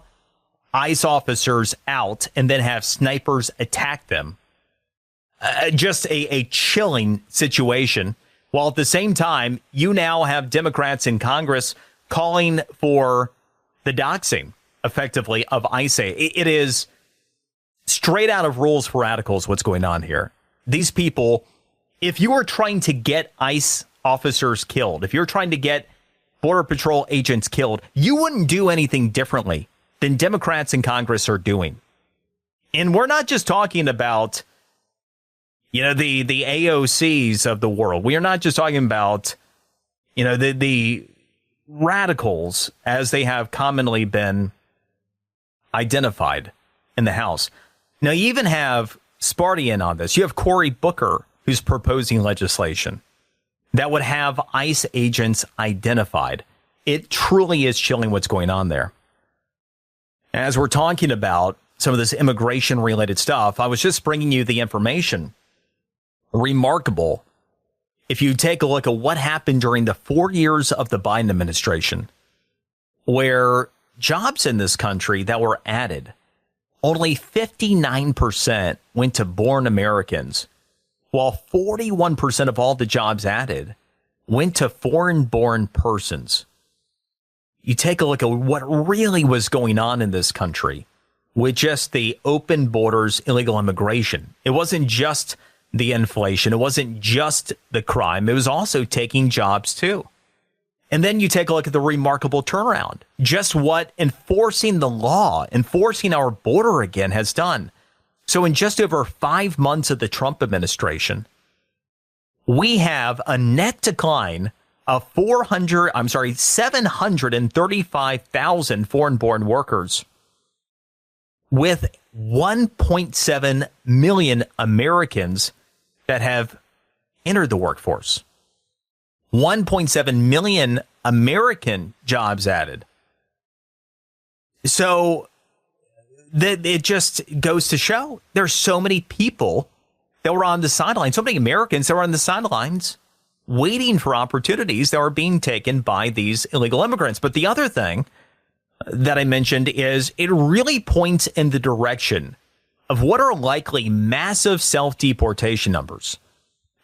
ICE officers out and then have snipers attack them. Just a chilling situation. While at the same time, you now have Democrats in Congress calling for the doxing effectively, of ICE. It is straight out of Rules for Radicals what's going on here. These people, if you are trying to get ICE officers killed, if you're trying to get Border Patrol agents killed, you wouldn't do anything differently than Democrats in Congress are doing. And we're not just talking about, the AOCs of the world. We are not just talking about, the radicals as they have commonly been identified in the House. Now, you even have Sparty in on this. You have Cory Booker, who's proposing legislation that would have ICE agents identified. It truly is chilling what's going on there. As we're talking about some of this immigration-related stuff, I was just bringing you the information. Remarkable. If you take a look at what happened during the 4 years of the Biden administration, where jobs in this country that were added, only 59% went to born Americans, while 41% of all the jobs added went to foreign-born persons. You take a look at what really was going on in this country with just the open borders, illegal immigration. It wasn't just the inflation. It wasn't just the crime. It was also taking jobs, too. And then you take a look at the remarkable turnaround, just what enforcing the law, enforcing our border again has done. So in just over 5 months of the Trump administration, we have a net decline of 735,000 foreign-born workers, with 1.7 million Americans that have entered the workforce. 1.7 million American jobs added. So it just goes to show there's so many people that were on the sidelines, so many Americans that were on the sidelines waiting for opportunities that were being taken by these illegal immigrants. But the other thing that I mentioned is it really points in the direction of what are likely massive self-deportation numbers.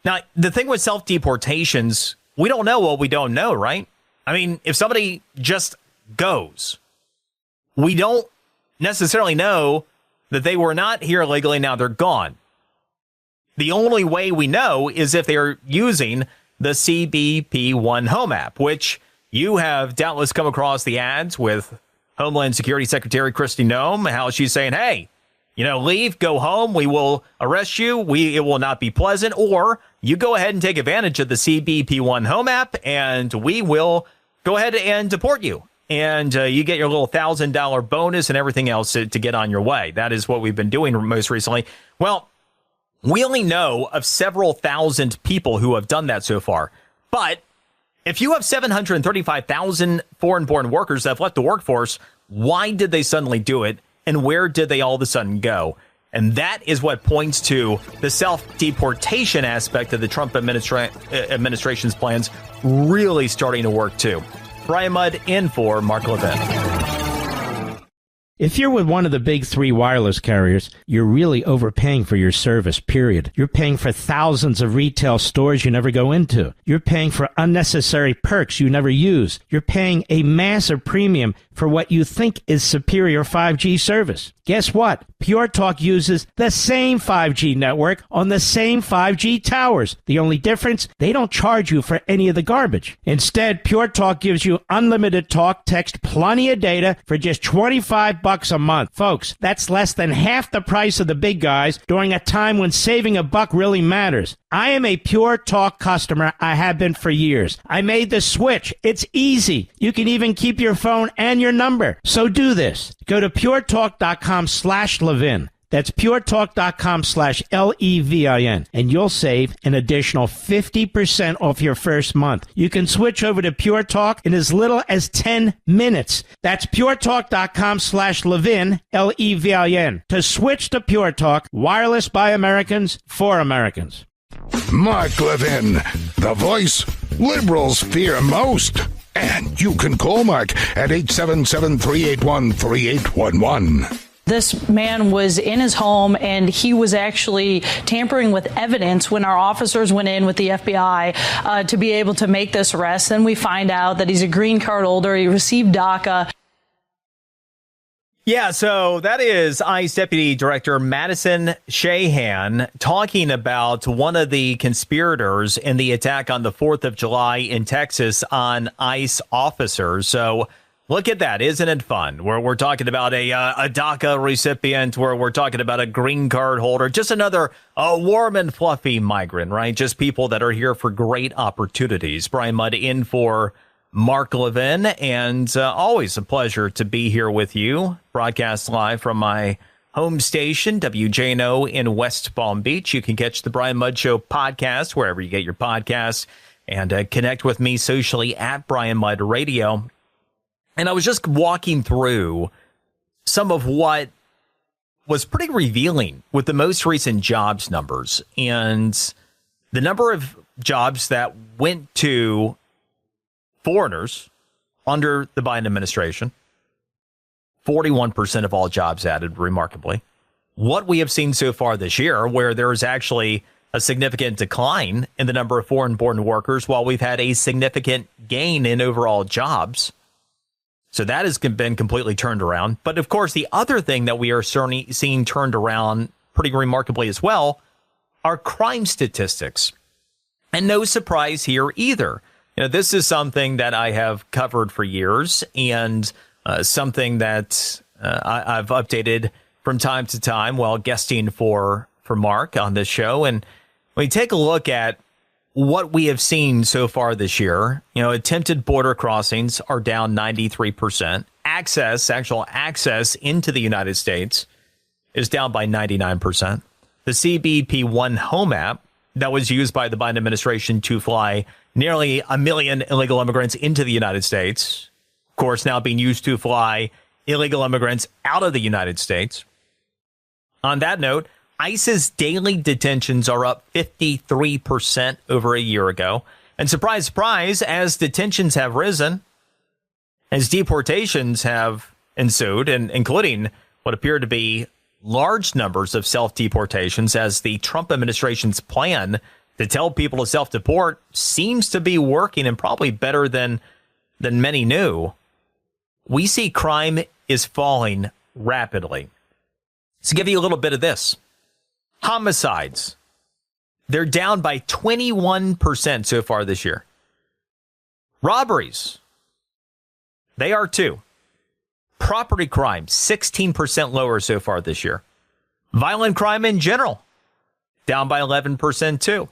Now, the thing with self-deportations, we don't know what we don't know, right? I mean, if somebody just goes, we don't necessarily know that they were not here illegally, now they're gone. The only way we know is if they're using the CBP-1 Home app, which you have doubtless come across the ads with Homeland Security Secretary Kristi Noem, how she's saying, hey, leave, go home, we will arrest you, it will not be pleasant, or you go ahead and take advantage of the CBP-1 Home app, and we will go ahead and deport you. And you get your little $1,000 bonus and everything else to get on your way. That is what we've been doing most recently. Well, we only know of several thousand people who have done that so far. But if you have 735,000 foreign-born workers that have left the workforce, why did they suddenly do it? And where did they all of a sudden go? And that is what points to the self-deportation aspect of the Trump administration's plans really starting to work, too. Brian Mudd in for Mark Levin. If you're with one of the big three wireless carriers, you're really overpaying for your service, period. You're paying for thousands of retail stores you never go into. You're paying for unnecessary perks you never use. You're paying a massive premium for what you think is superior 5G service. Guess what? Pure Talk uses the same 5G network on the same 5G towers. The only difference, they don't charge you for any of the garbage. Instead, Pure Talk gives you unlimited talk, text, plenty of data for just $25 a month. Folks, that's less than half the price of the big guys during a time when saving a buck really matters. I am a Pure Talk customer. I have been for years. I made the switch. It's easy. You can even keep your phone and your number. So do this. Go to puretalk.com/Levin. That's puretalk.com/Levin. And you'll save an additional 50% off your first month. You can switch over to Pure Talk in as little as 10 minutes. That's puretalk.com/Levin, Levin. To switch to Pure Talk, wireless by Americans, for Americans. Mark Levin, the voice liberals fear most. And you can call Mark at 877-381-3811. This man was in his home and he was actually tampering with evidence when our officers went in with the FBI to be able to make this arrest. Then we find out that he's a green card holder. He received DACA. Yeah, so that is ICE Deputy Director Madison Shahan talking about one of the conspirators in the attack on the 4th of July in Texas on ICE officers. So look at that. Isn't it fun? We're talking about a DACA recipient, where we're talking about a green card holder, just another warm and fluffy migrant, right? Just people that are here for great opportunities. Brian Mudd in for Mark Levin, and always a pleasure to be here with you. Broadcast live from my home station, WJNO in West Palm Beach. You can catch the Brian Mudd Show podcast wherever you get your podcasts, and connect with me socially at Brian Mudd Radio. And I was just walking through some of what was pretty revealing with the most recent jobs numbers, and the number of jobs that went to foreigners under the Biden administration. 41% of all jobs added, remarkably. What we have seen so far this year, where there's actually a significant decline in the number of foreign-born workers, while we've had a significant gain in overall jobs. So that has been completely turned around. But of course, the other thing that we are certainly seeing turned around pretty remarkably as well are crime statistics. And no surprise here either. You know, this is something that I have covered for years, and something that I've updated from time to time while guesting for Mark on this show. And when we take a look at what we have seen so far this year, you know, attempted border crossings are down 93%. Actual access into the United States is down by 99%. The CBP One Home app that was used by the Biden administration to fly nearly 1 million illegal immigrants into the United States, of course, now being used to fly illegal immigrants out of the United States. On that note, ICE's daily detentions are up 53% over a year ago. And surprise, surprise, as detentions have risen, as deportations have ensued, and including what appear to be large numbers of self-deportations, as the Trump administration's plan to tell people to self-deport seems to be working, and probably better than many knew. We see crime is falling rapidly. To give you a little bit of this, homicides, they're down by 21% so far this year. Robberies, they are too. Property crime, 16% lower so far this year. Violent crime in general, down by 11% too.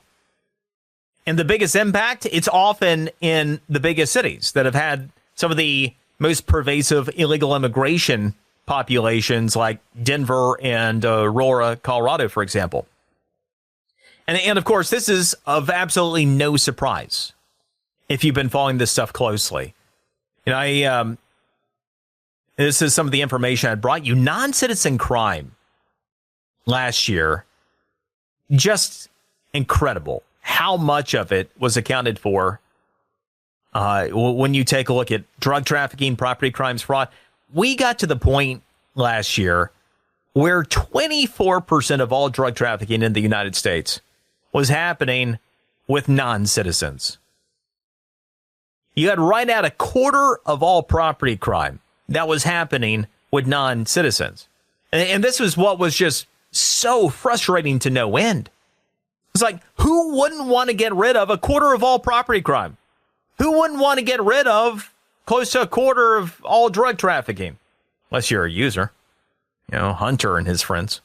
And the biggest impact, it's often in the biggest cities that have had some of the most pervasive illegal immigration populations, like Denver and Aurora, Colorado, for example. And of course, this is of absolutely no surprise if you've been following this stuff closely. You know, this is some of the information I brought you. Non-citizen crime last year, just incredible how much of it was accounted for when you take a look at drug trafficking, property crimes, fraud. We got to the point last year where 24% of all drug trafficking in the United States was happening with non-citizens. You had right at a quarter of all property crime that was happening with non-citizens. And this was what was just so frustrating to no end. It's like, who wouldn't want to get rid of a quarter of all property crime? Who wouldn't want to get rid of close to a quarter of all drug trafficking? Unless you're a user, you know, Hunter and his friends.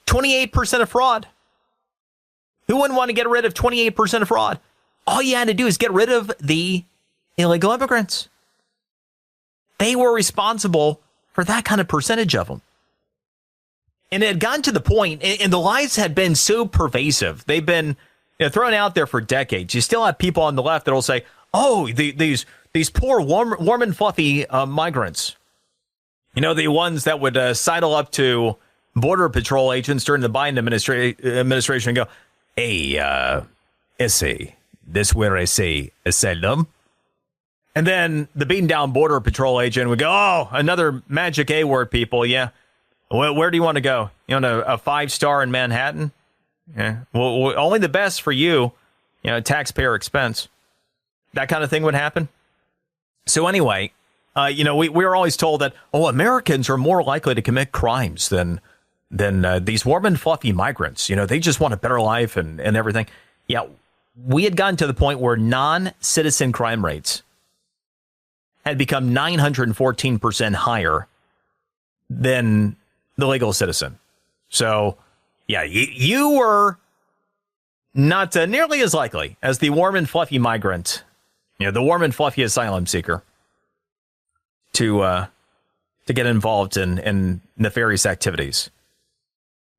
28% of fraud. Who wouldn't want to get rid of 28% of fraud? All you had to do is get rid of the illegal immigrants. They were responsible for that kind of percentage of them. And it had gotten to the point, and the lies had been so pervasive. They've been thrown out there for decades. You still have people on the left that will say, oh, these poor warm and fluffy migrants. You know, the ones that would sidle up to Border Patrol agents during the Biden administration and go, hey, esse, this where I say asylum. And then the beaten down Border Patrol agent would go, oh, another magic A word, people. Yeah. Where do you want to go? You want a 5-star in Manhattan? Yeah. Well, only the best for you, taxpayer expense. That kind of thing would happen. So anyway, We were always told that, Americans are more likely to commit crimes than these warm and fluffy migrants. They just want a better life and everything. Yeah, we had gotten to the point where non-citizen crime rates had become 914% higher than the legal citizen. So, yeah, you were not nearly as likely as the warm and fluffy migrant, the warm and fluffy asylum seeker, to get involved in nefarious activities.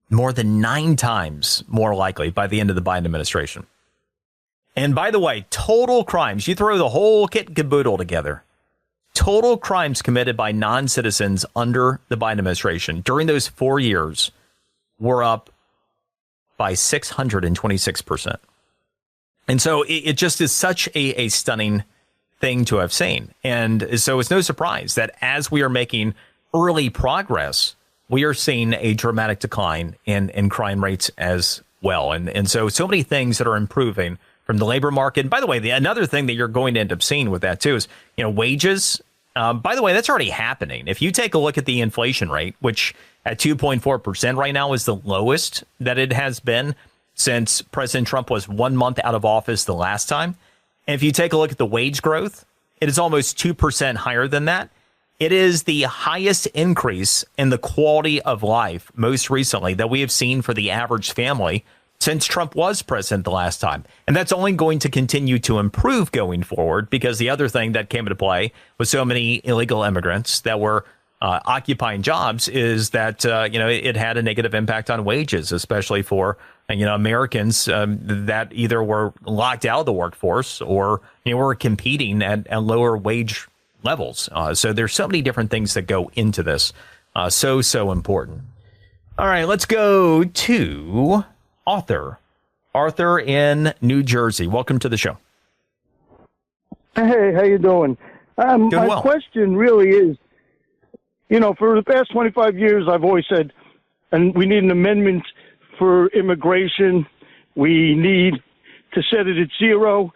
More than 9 times more likely by the end of the Biden administration. And by the way, total crimes, you throw the whole kit and caboodle together, total crimes committed by non-citizens under the Biden administration during those 4 years were up by 626%. And so it just is such a stunning thing to have seen. And so it's no surprise that as we are making early progress, we are seeing a dramatic decline in crime rates as well. And so many things that are improving from the labor market. And by the way, another thing that you're going to end up seeing with that, too, is, wages. By the way, that's already happening. If you take a look at the inflation rate, which at 2.4% right now is the lowest that it has been since President Trump was 1 month out of office the last time. And if you take a look at the wage growth, it is almost 2% higher than that. It is the highest increase in the quality of life most recently that we have seen for the average family since Trump was president the last time. And that's only going to continue to improve going forward, because the other thing that came into play with so many illegal immigrants that were occupying jobs is that, it had a negative impact on wages, especially for, Americans that either were locked out of the workforce or, were competing at lower wage levels. So there's so many different things that go into this. So important. All right, let's go to Arthur. Arthur in New Jersey. Welcome to the show. Hey, how you doing? My question really is, for the past 25 years, I've always said, and we need an amendment for immigration. We need to set it at 0,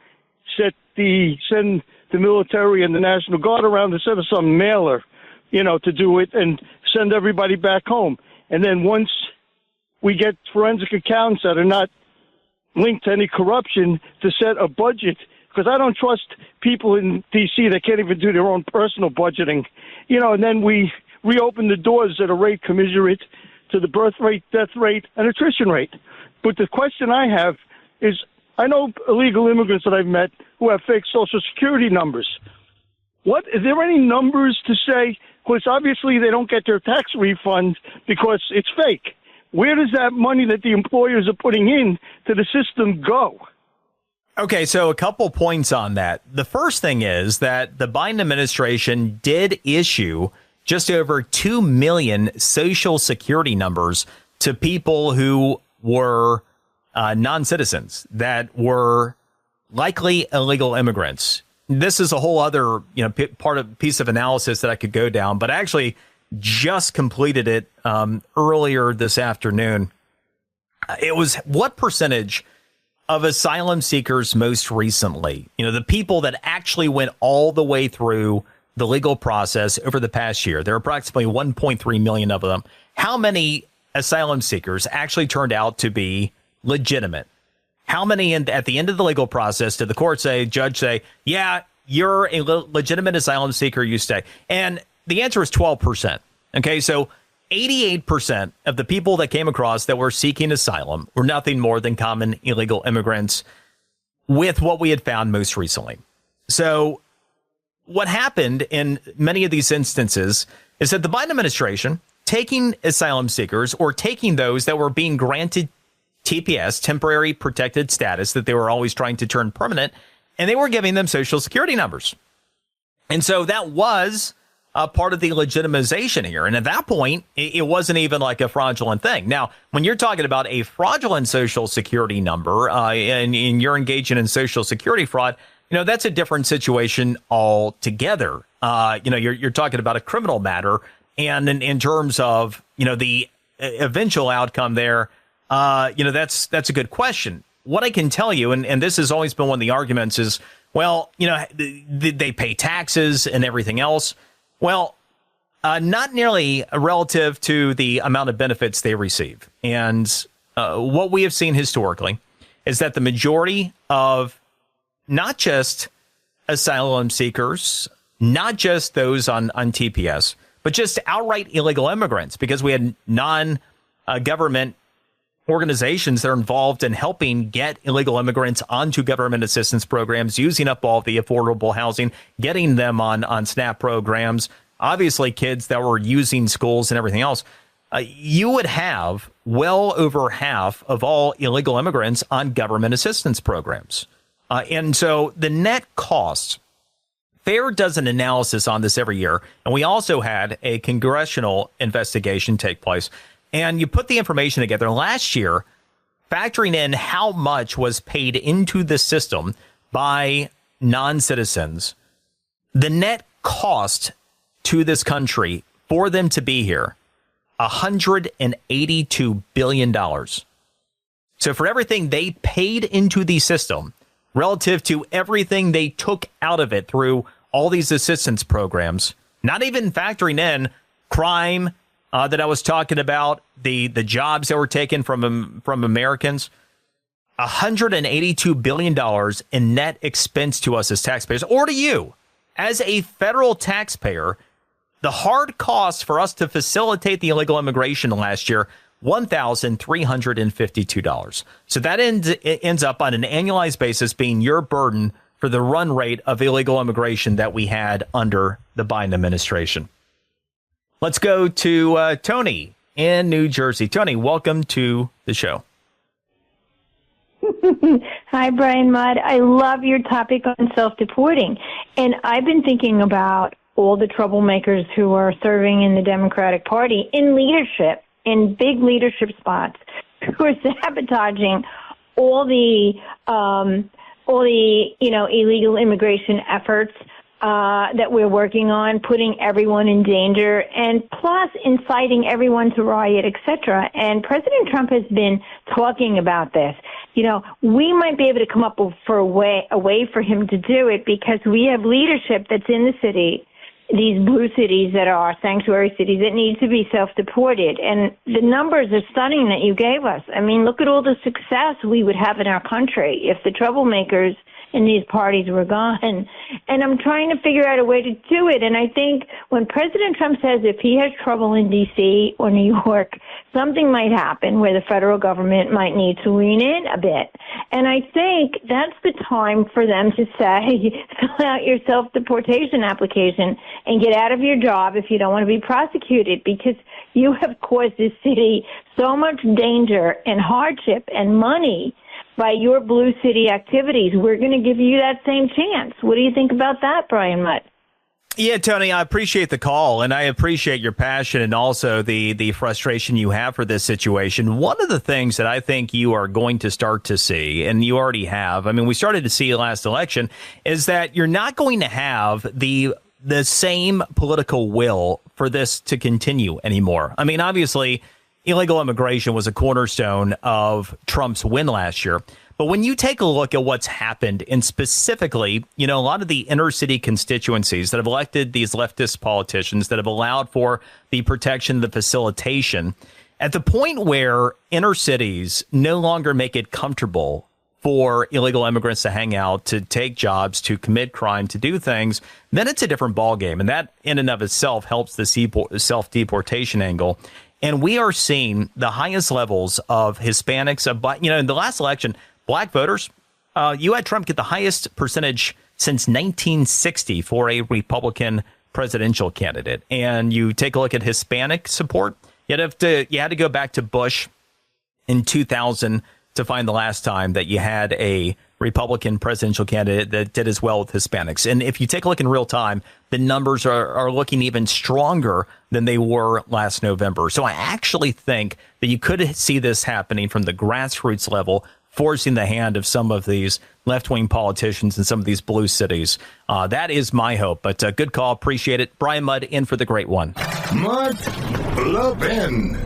send the military and the National Guard around instead of some mailer, to do it and send everybody back home. And then once we get forensic accounts that are not linked to any corruption, to set a budget, because I don't trust people in D.C. that can't even do their own personal budgeting, and then we reopen the doors at a rate commensurate to the birth rate, death rate, and attrition rate. But the question I have is, I know illegal immigrants that I've met who have fake Social Security numbers. Is there any numbers to say, because obviously they don't get their tax refund because it's fake. Where does that money that the employers are putting in to the system go? Okay, so a couple points on that. The first thing is that the Biden administration did issue just over 2 million Social Security numbers to people who were non-citizens that were likely illegal immigrants. This is a whole other, piece of analysis that I could go down, but I actually just completed it earlier this afternoon. It was what percentage of asylum seekers most recently, the people that actually went all the way through the legal process over the past year. There are approximately 1.3 million of them. How many asylum seekers actually turned out to be legitimate? How many at the end of the legal process did the judge say, yeah, you're a legitimate asylum seeker, you stay? And the answer is 12%. Okay, so 88% of the people that came across that were seeking asylum were nothing more than common illegal immigrants with what we had found most recently. So what happened in many of these instances is that the Biden administration, taking asylum seekers or taking those that were being granted TPS, temporary protected status, that they were always trying to turn permanent, and they were giving them Social Security numbers. And so that was a part of the legitimization here. And at that point, it wasn't even like a fraudulent thing. Now, when you're talking about a fraudulent Social Security number and you're engaging in Social Security fraud, that's a different situation altogether. You're talking about a criminal matter. And in terms of, the eventual outcome there, that's a good question. What I can tell you, and this has always been one of the arguments, is, well, they pay taxes and everything else. Well, not nearly relative to the amount of benefits they receive. And what we have seen historically is that the majority of not just asylum seekers, not just those on TPS, but just outright illegal immigrants, because we had non-government organizations that are involved in helping get illegal immigrants onto government assistance programs, using up all the affordable housing, getting them on SNAP programs, obviously kids that were using schools and everything else. You would have well over half of all illegal immigrants on government assistance programs. And so the net cost, FAIR does an analysis on this every year. And we also had a congressional investigation take place. And you put the information together last year, factoring in how much was paid into the system by non-citizens. The net cost to this country for them to be here, $182 billion. So for everything they paid into the system, relative to everything they took out of it through all these assistance programs, not even factoring in crime that I was talking about, the jobs that were taken from Americans, $182 billion in net expense to us as taxpayers, or to you as a federal taxpayer. The hard cost for us to facilitate the illegal immigration last year, $1,352. So that ends up on an annualized basis being your burden for the run rate of illegal immigration that we had under the Biden administration. Let's go to Tony in New Jersey. Tony, welcome to the show. Hi, Brian Mudd. I love your topic on self-deporting. And I've been thinking about all the troublemakers who are serving in the Democratic Party in leadership, in big leadership spots, who are sabotaging all the illegal immigration efforts that we're working on, putting everyone in danger, and plus inciting everyone to riot, etc. And President Trump has been talking about this. You know, we might be able to come up with a way for him to do it, because we have leadership that's in the city, these blue cities that are sanctuary cities that need to be self-deported. And the numbers are stunning that you gave us. I mean, look at all the success we would have in our country if the troublemakers in these parties were gone. And I'm trying to figure out a way to do it. And I think when President Trump says if he has trouble in D.C. or New York, something might happen where the federal government might need to lean in a bit. And I think that's the time for them to say, fill out your self-deportation application and get out of your job if you don't want to be prosecuted, because you have caused this city so much danger and hardship and money by your blue city activities. We're going to give you that same chance. What do you think about that, Brian Mudd? Yeah, Tony, I appreciate the call, and I appreciate your passion and also the frustration you have for this situation. One of the things that I think you are going to start to see, and you already have, I mean, we started to see last election, is that you're not going to have the same political will for this to continue anymore. I mean, obviously, illegal immigration was a cornerstone of Trump's win last year. But when you take a look at what's happened, and specifically, you know, a lot of the inner city constituencies that have elected these leftist politicians that have allowed for the protection, the facilitation, at the point where inner cities no longer make it comfortable for illegal immigrants to hang out, to take jobs, to commit crime, to do things, then it's a different ballgame. And that in and of itself helps the self-deportation angle. And we are seeing the highest levels of Hispanics, you know, in the last election, black voters, you had Trump get the highest percentage since 1960 for a Republican presidential candidate. And you take a look at Hispanic support, you had to go back to Bush in 2000 to find the last time that you had a Republican presidential candidate that did as well with Hispanics. And if you take a look in real time, the numbers are looking even stronger than they were last November. So I actually think that you could see this happening from the grassroots level, forcing the hand of some of these left-wing politicians in some of these blue cities. That is my hope. But good call. Appreciate it. Brian Mudd in for the great one. Mark Levin.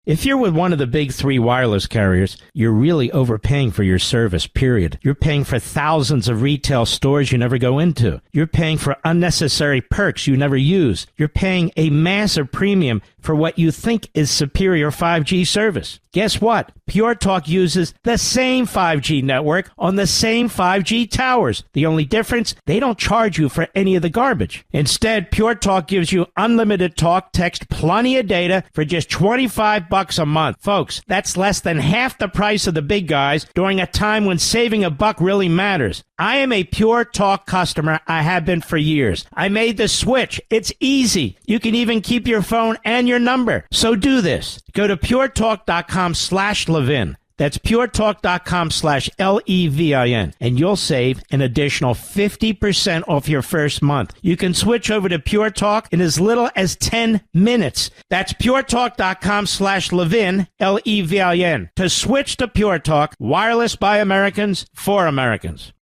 If you're with one of the big three wireless carriers, you're really overpaying for your service, period. You're paying for thousands of retail stores you never go into. You're paying for unnecessary perks you never use. You're paying a massive premium for what you think is superior 5G service. Guess what? Pure Talk uses the same 5G network on the same 5G towers. The only difference, they don't charge you for any of the garbage. Instead, Pure Talk gives you unlimited talk, text, plenty of data for just $25 a month. Folks, that's less than half the price of the big guys during a time when saving a buck really matters. I am a Pure Talk customer. I have been for years. I made the switch. It's easy. You can even keep your phone and your number. So do this. Go to puretalk.com/Levin. That's puretalk.com/Levin. And you'll save an additional 50% off your first month. You can switch over to Pure Talk in as little as 10 minutes. That's puretalk.com/Levin, Levin. To switch to Pure Talk, wireless by Americans for Americans.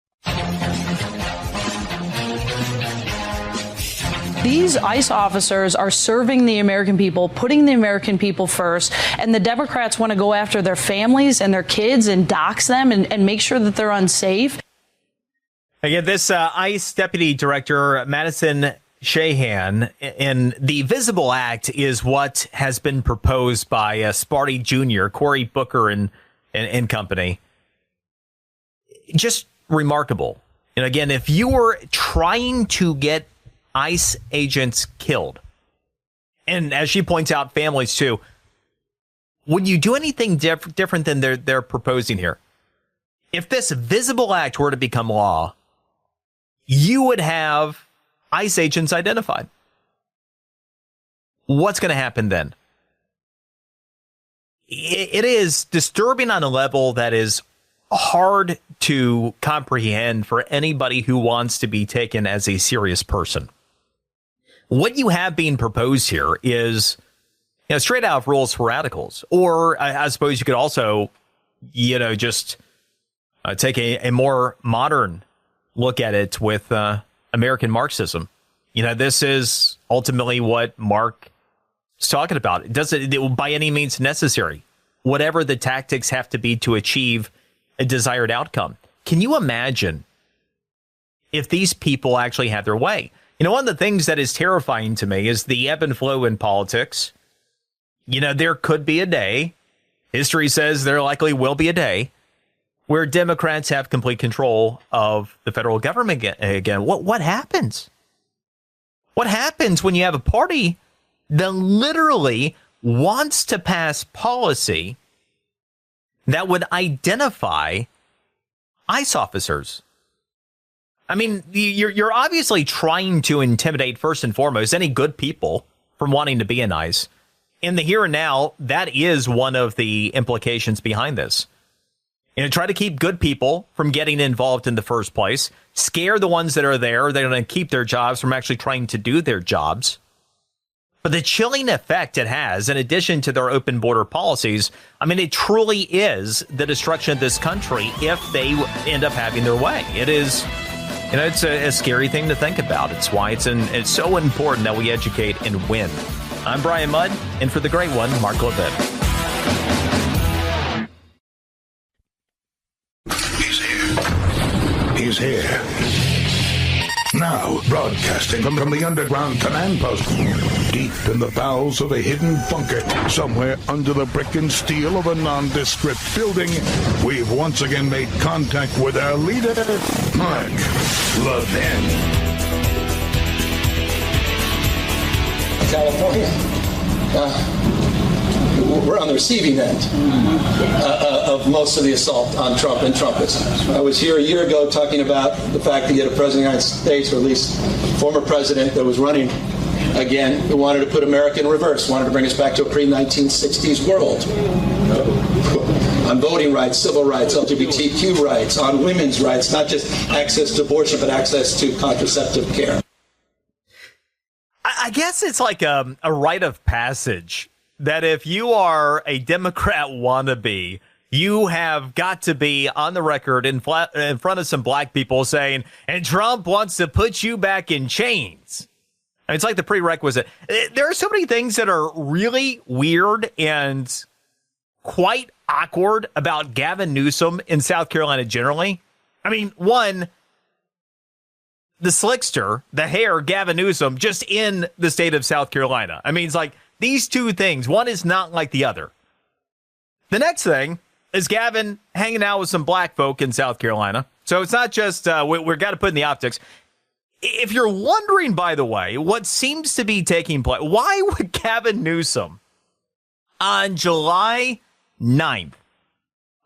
These ICE officers are serving the American people, putting the American people first, and the Democrats want to go after their families and their kids and dox them and make sure that they're unsafe. Again, this ICE Deputy Director, Madison Shahan, and the Visible Act is what has been proposed by Sparty Jr., Cory Booker and company. Just remarkable. And again, if you were trying to get ICE agents killed, and as she points out, families too, would you do anything different than they're proposing here? If this Visible Act were to become law, you would have ICE agents identified. What's going to happen then? It is disturbing on a level that is hard to comprehend for anybody who wants to be taken as a serious person. What you have being proposed here is, straight out rules for radicals. Or I suppose you could also, just take a more modern look at it with American Marxism. This is ultimately what Mark is talking about. It doesn't by any means necessary, whatever the tactics have to be to achieve a desired outcome. Can you imagine if these people actually had their way? One of the things that is terrifying to me is the ebb and flow in politics. There could be a day, history says there likely will be a day, where Democrats have complete control of the federal government again. What happens? What happens when you have a party that literally wants to pass policy that would identify ICE officers? I mean, you're obviously trying to intimidate, first and foremost, any good people from wanting to be in ICE. In the here and now, that is one of the implications behind this. Try to keep good people from getting involved in the first place. Scare the ones that are there. They're going to keep their jobs from actually trying to do their jobs. But the chilling effect it has, in addition to their open border policies, it truly is the destruction of this country if they end up having their way. It is... it's a scary thing to think about. It's why it's so important that we educate and win. I'm Brian Mudd, and for the great one, Mark Levin. He's here. Now, broadcasting from the underground command post, deep in the bowels of a hidden bunker, somewhere under the brick and steel of a nondescript building, we've once again made contact with our leader, Mark Levin. California, we're on the receiving end of most of the assault on Trump and Trumpism. I was here a year ago talking about the fact that you had a president of the United States, or at least former president, that was running again, who wanted to put America in reverse, wanted to bring us back to a pre-1960s world. On voting rights, civil rights, LGBTQ rights, on women's rights, not just access to abortion, but access to contraceptive care. I guess it's like a rite of passage that if you are a Democrat wannabe, you have got to be on the record in front of some black people saying, and Trump wants to put you back in chains. It's like the prerequisite. There are so many things that are really weird and quite awkward about Gavin Newsom in South Carolina generally. I mean, one, the slickster, the hair, Gavin Newsom, just in the state of South Carolina. I mean, it's like these two things. One is not like the other. The next thing is Gavin hanging out with some black folk in South Carolina. So it's not just, we've got to put in the optics. If you're wondering, by the way, what seems to be taking place, why would Gavin Newsom on July 9th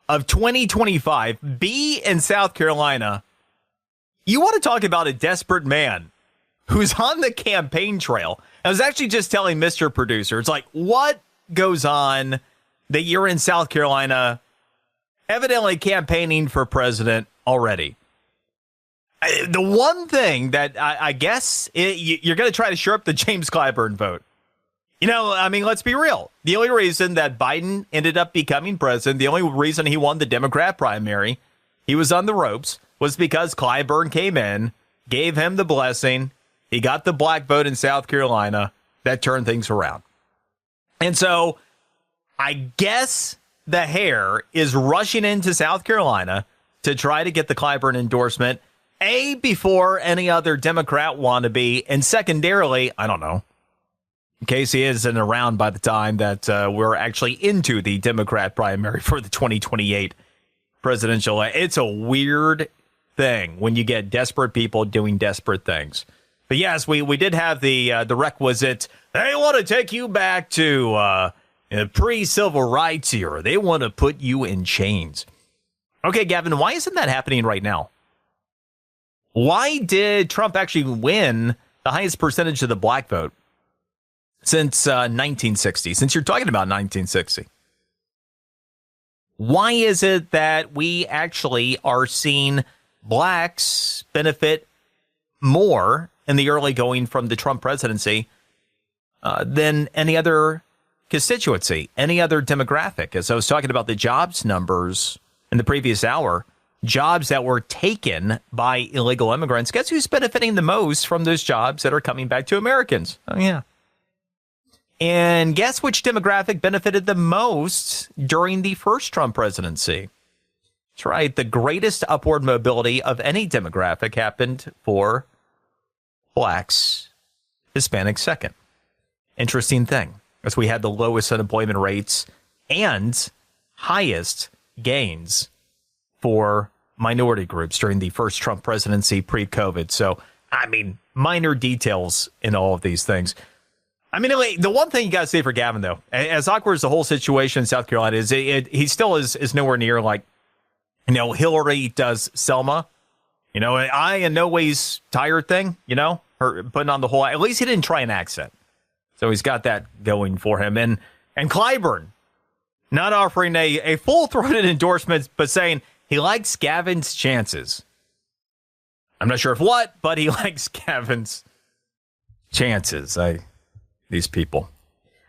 of 2025 be in South Carolina? You want to talk about a desperate man who's on the campaign trail. I was actually just telling Mr. Producer, it's like, what goes on that you're in South Carolina evidently campaigning for president already? The one thing that I guess you're going to try to shore up the James Clyburn vote. You know, I mean, let's be real. The only reason that Biden ended up becoming president, the only reason he won the Democrat primary, he was on the ropes, was because Clyburn came in, gave him the blessing. He got the black vote in South Carolina that turned things around. And so I guess the hair is rushing into South Carolina to try to get the Clyburn endorsement, A, before any other Democrat wannabe, and secondarily, I don't know, in case he isn't around by the time that we're actually into the Democrat primary for the 2028 presidential. It's a weird thing when you get desperate people doing desperate things. But yes, we did have the requisite, they want to take you back to pre-civil rights era. They want to put you in chains. Okay, Gavin, why isn't that happening right now? Why did Trump actually win the highest percentage of the black vote since 1960, since you're talking about 1960? Why is it that we actually are seeing blacks benefit more in the early going from the Trump presidency than any other constituency, any other demographic? As I was talking about the jobs numbers in the previous hour, jobs that were taken by illegal immigrants, guess who's benefiting the most from those jobs that are coming back to Americans? Oh, yeah. And guess which demographic benefited the most during the first Trump presidency? That's right. The greatest upward mobility of any demographic happened for blacks, Hispanics second. Interesting thing, as we had the lowest unemployment rates and highest gains for minority groups during the first Trump presidency pre-COVID. So, I mean, minor details in all of these things. I mean, the one thing you got to say for Gavin, though, as awkward as the whole situation in South Carolina is, he still is nowhere near like, you know, Hillary does Selma. You know, I in no ways tired thing, you know, her putting on the whole, at least he didn't try an accent. So he's got that going for him. And Clyburn not offering a full-throated endorsement, but saying he likes Gavin's chances. I'm not sure of what, but he likes Gavin's chances. These people.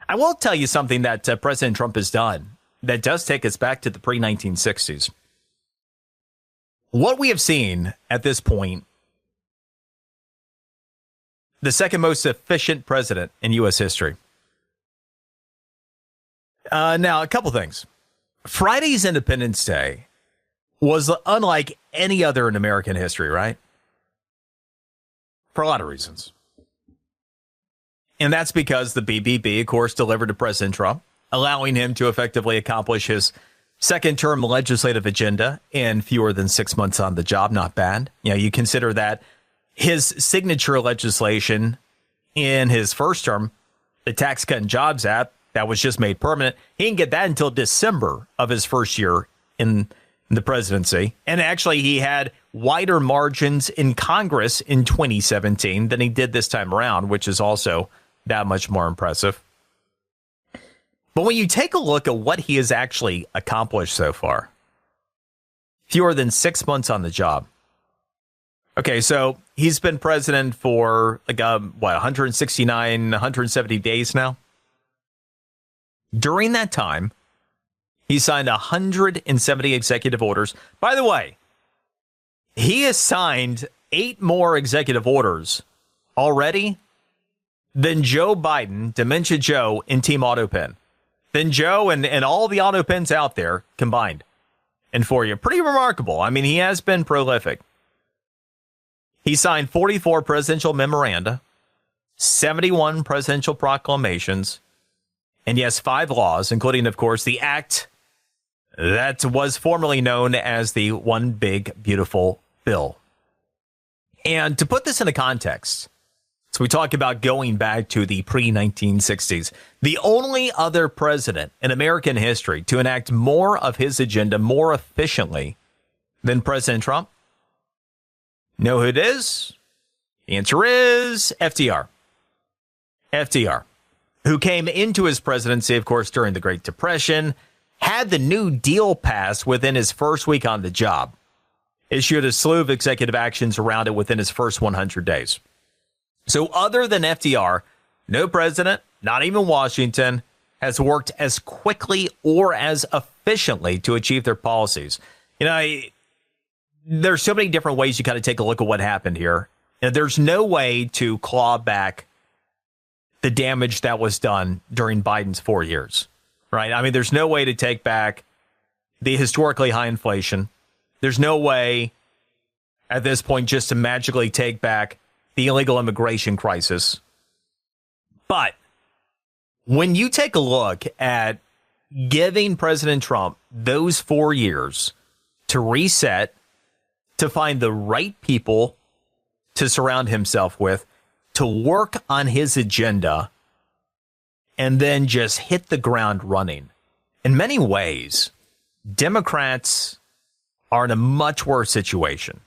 I will tell you something that President Trump has done that does take us back to the pre-1960s. What we have seen at this point, the second most efficient president in U.S. history. Now, a couple things. Friday's Independence Day was unlike any other in American history, right? For a lot of reasons. And that's because the BBB, of course, delivered to President Trump, allowing him to effectively accomplish his second-term legislative agenda in fewer than 6 months on the job. Not bad. You know, you consider that his signature legislation in his first term, the Tax Cut and Jobs Act, that was just made permanent. He didn't get that until December of his first year in the presidency. And actually, he had wider margins in Congress in 2017 than he did this time around, which is also that much more impressive. But when you take a look at what he has actually accomplished so far, fewer than 6 months on the job. Okay, so he's been president for 169, 170 days now. During that time, he signed 170 executive orders. By the way, he has signed 8 more executive orders already than Joe Biden, Dementia Joe, and Team AutoPen. than Joe and all the auto pens out there combined. And for you, pretty remarkable. I mean, he has been prolific. He signed 44 presidential memoranda, 71 presidential proclamations, and yes, 5 laws, including, of course, the act that was formerly known as the One Big Beautiful Bill. And to put this into context, so we talk about going back to the pre-1960s, the only other president in American history to enact more of his agenda more efficiently than President Trump. Know who it is? The answer is FDR. FDR, who came into his presidency, of course, during the Great Depression, had the New Deal passed within his first week on the job, issued a slew of executive actions around it within his first 100 days. So other than FDR, no president, not even Washington, has worked as quickly or as efficiently to achieve their policies. You know, there's so many different ways you got to take a look at what happened here. And there's no way to claw back the damage that was done during Biden's 4 years, right? I mean, there's no way to take back the historically high inflation. There's no way at this point just to magically take back the illegal immigration crisis. But when you take a look at giving President Trump those 4 years to reset, to find the right people to surround himself with, to work on his agenda, and then just hit the ground running. In many ways, Democrats are in a much worse situation,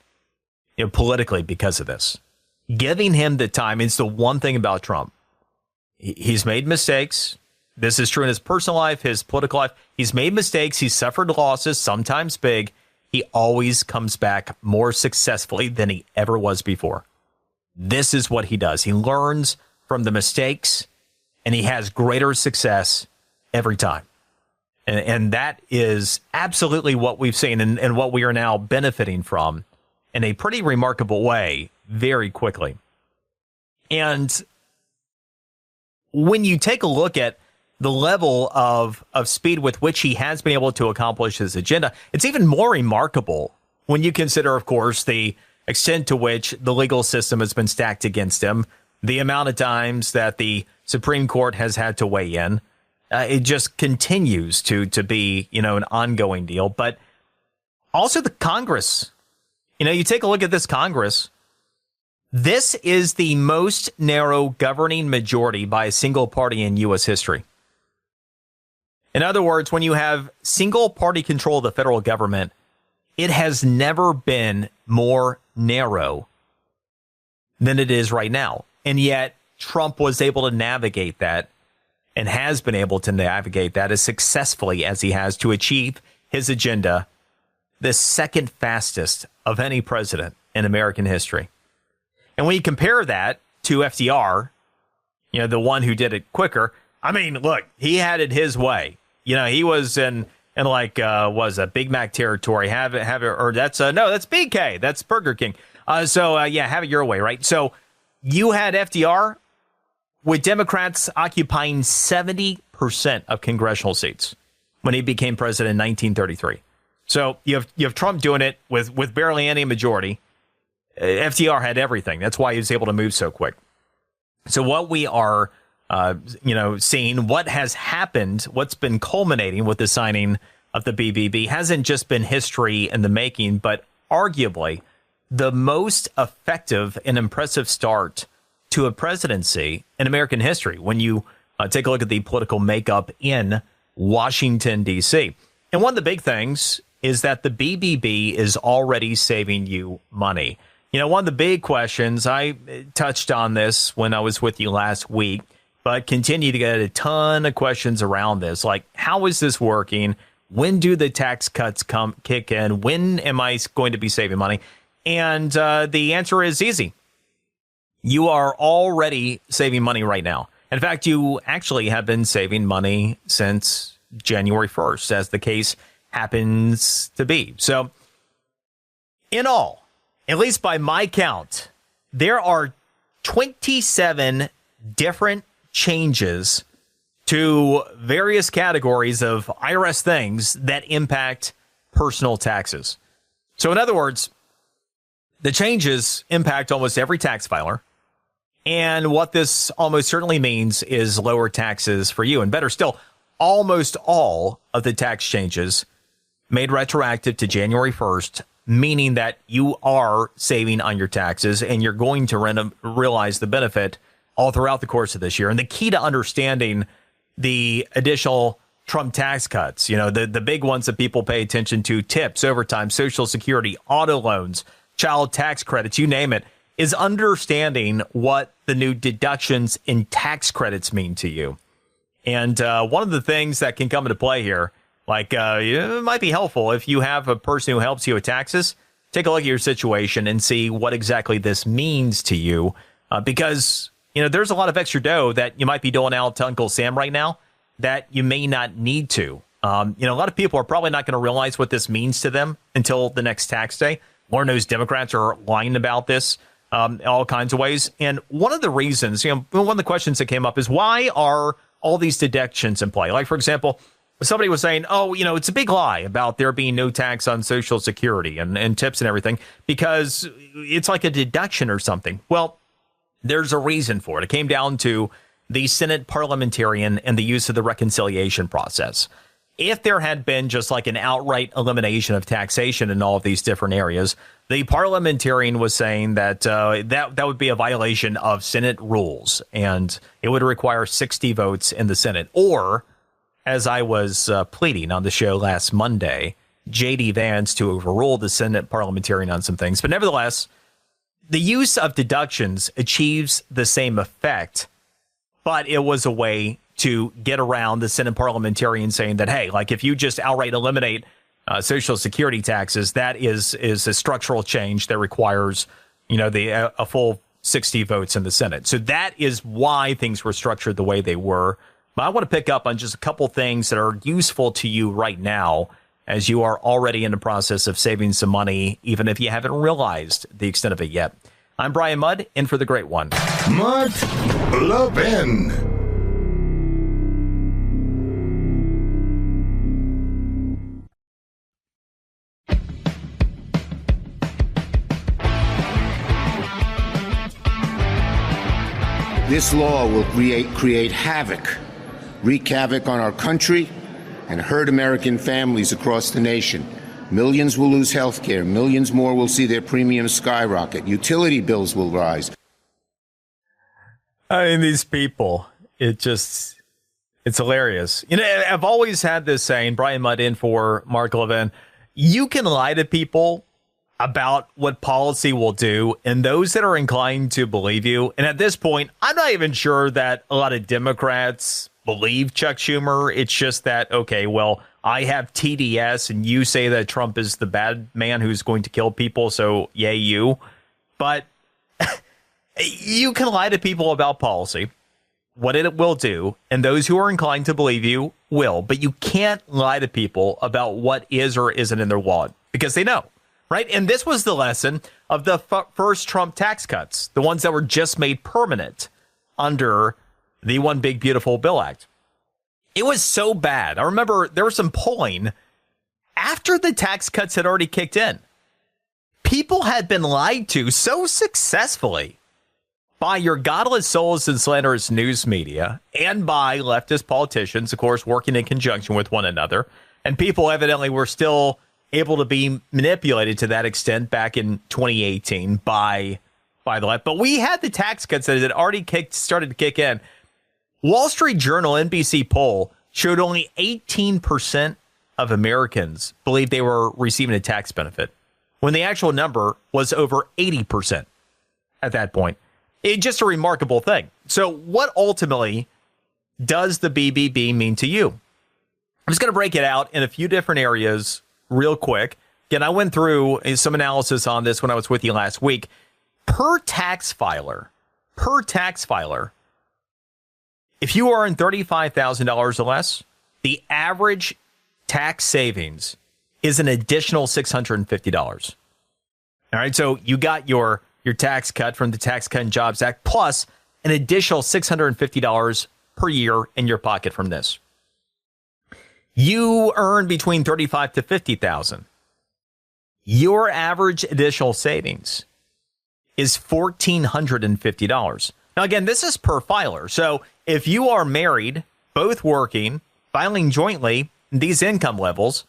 politically because of this. Giving him the time is the one thing about Trump. He's made mistakes. This is true in his personal life, his political life. He's made mistakes. He's suffered losses, sometimes big. He always comes back more successfully than he ever was before. This is what he does. He learns from the mistakes, and he has greater success every time. And that is absolutely what we've seen and what we are now benefiting from in a pretty remarkable way very quickly. And when you take a look at the level of speed with which he has been able to accomplish his agenda, it's even more remarkable when you consider, of course, the extent to which the legal system has been stacked against him, the amount of times that the Supreme Court has had to weigh in. It just continues to be, an ongoing deal. But also the Congress. You take a look at this Congress. This is the most narrow governing majority by a single party in U.S. history. In other words, when you have single party control of the federal government, it has never been more narrow than it is right now. And yet Trump was able to navigate that and has been able to navigate that as successfully as he has to achieve his agenda, the second fastest of any president in American history. And when you compare that to FDR, the one who did it quicker, I mean, look, he had it his way. He was in was a Big Mac territory. Have it, or that's that's BK. That's Burger King. Have it your way, right? So you had FDR with Democrats occupying 70% of congressional seats when he became president in 1933. So you have Trump doing it with barely any majority. FDR had everything. That's why he was able to move so quick. So what we are, seeing, what has happened, what's been culminating with the signing of the BBB hasn't just been history in the making, but arguably the most effective and impressive start to a presidency in American history when you take a look at the political makeup in Washington, D.C. And one of the big things is that the BBB is already saving you money. One of the big questions, I touched on this when I was with you last week, but continue to get a ton of questions around this. Like, how is this working? When do the tax cuts kick in? When am I going to be saving money? And the answer is easy. You are already saving money right now. In fact, you actually have been saving money since January 1st, as the case happens to be. So, in all, at least by my count, there are 27 different changes to various categories of IRS things that impact personal taxes. So in other words, the changes impact almost every tax filer. And what this almost certainly means is lower taxes for you. And better still, almost all of the tax changes made retroactive to January 1st, meaning that you are saving on your taxes and you're going to realize the benefit all throughout the course of this year. And the key to understanding the additional Trump tax cuts, the big ones that people pay attention to, tips, overtime, Social Security, auto loans, child tax credits, you name it, is understanding what the new deductions and tax credits mean to you. And one of the things that can come into play here, it might be helpful if you have a person who helps you with taxes, take a look at your situation and see what exactly this means to you. Because, there's a lot of extra dough that you might be doling out to Uncle Sam right now that you may not need to. A lot of people are probably not going to realize what this means to them until the next tax day. Lord knows Democrats are lying about this all kinds of ways. And one of the reasons, one of the questions that came up is, why are all these deductions in play? Like, for example, somebody was saying, it's a big lie about there being no tax on Social Security and tips and everything because it's like a deduction or something. Well, there's a reason for it. It came down to the Senate parliamentarian and the use of the reconciliation process. If there had been just like an outright elimination of taxation in all of these different areas, the parliamentarian was saying that that would be a violation of Senate rules, and it would require 60 votes in the Senate. Or, as I was pleading on the show last Monday, J.D. Vance to overrule the Senate parliamentarian on some things. But nevertheless, the use of deductions achieves the same effect, but it was a way to get around the Senate parliamentarian saying that, hey, if you just outright eliminate Social Security taxes, that is a structural change that requires, a full 60 votes in the Senate. So that is why things were structured the way they were. But I want to pick up on just a couple things that are useful to you right now as you are already in the process of saving some money, even if you haven't realized the extent of it yet. I'm Brian Mudd, in for the great one. Mark Levin. This law will create havoc, wreak havoc on our country, and hurt American families across the nation. Millions will lose health care. Millions more will see their premiums skyrocket. Utility bills will rise. These people, it's hilarious. I've always had this saying, Brian Mudd in for Mark Levin, you can lie to people about what policy will do, and those that are inclined to believe you. And at this point, I'm not even sure that a lot of Democrats believe Chuck Schumer. It's just that, okay, well, I have TDS and you say that Trump is the bad man who's going to kill people, so yay you. But you can lie to people about policy, what it will do, and those who are inclined to believe you will. But you can't lie to people about what is or isn't in their wallet because they know, right? And this was the lesson of the first Trump tax cuts, the ones that were just made permanent under the One Big Beautiful Bill Act. It was so bad. I remember there was some polling after the tax cuts had already kicked in. People had been lied to so successfully by your godless souls and slanderous news media and by leftist politicians, of course, working in conjunction with one another. And people evidently were still able to be manipulated to that extent back in 2018 by the left. But we had the tax cuts that had already started to kick in. Wall Street Journal NBC poll showed only 18% of Americans believed they were receiving a tax benefit, when the actual number was over 80% at that point. It's just a remarkable thing. So what ultimately does the BBB mean to you? I'm just going to break it out in a few different areas real quick. Again, I went through some analysis on this when I was with you last week. Per tax filer, if you earn $35,000 or less, the average tax savings is an additional $650. All right, so you got your tax cut from the Tax Cut and Jobs Act plus an additional $650 per year in your pocket from this. You earn between $35,000 to $50,000. Your average additional savings is $1,450. Now, again, this is per filer. So if you are married, both working, filing jointly, these income levels,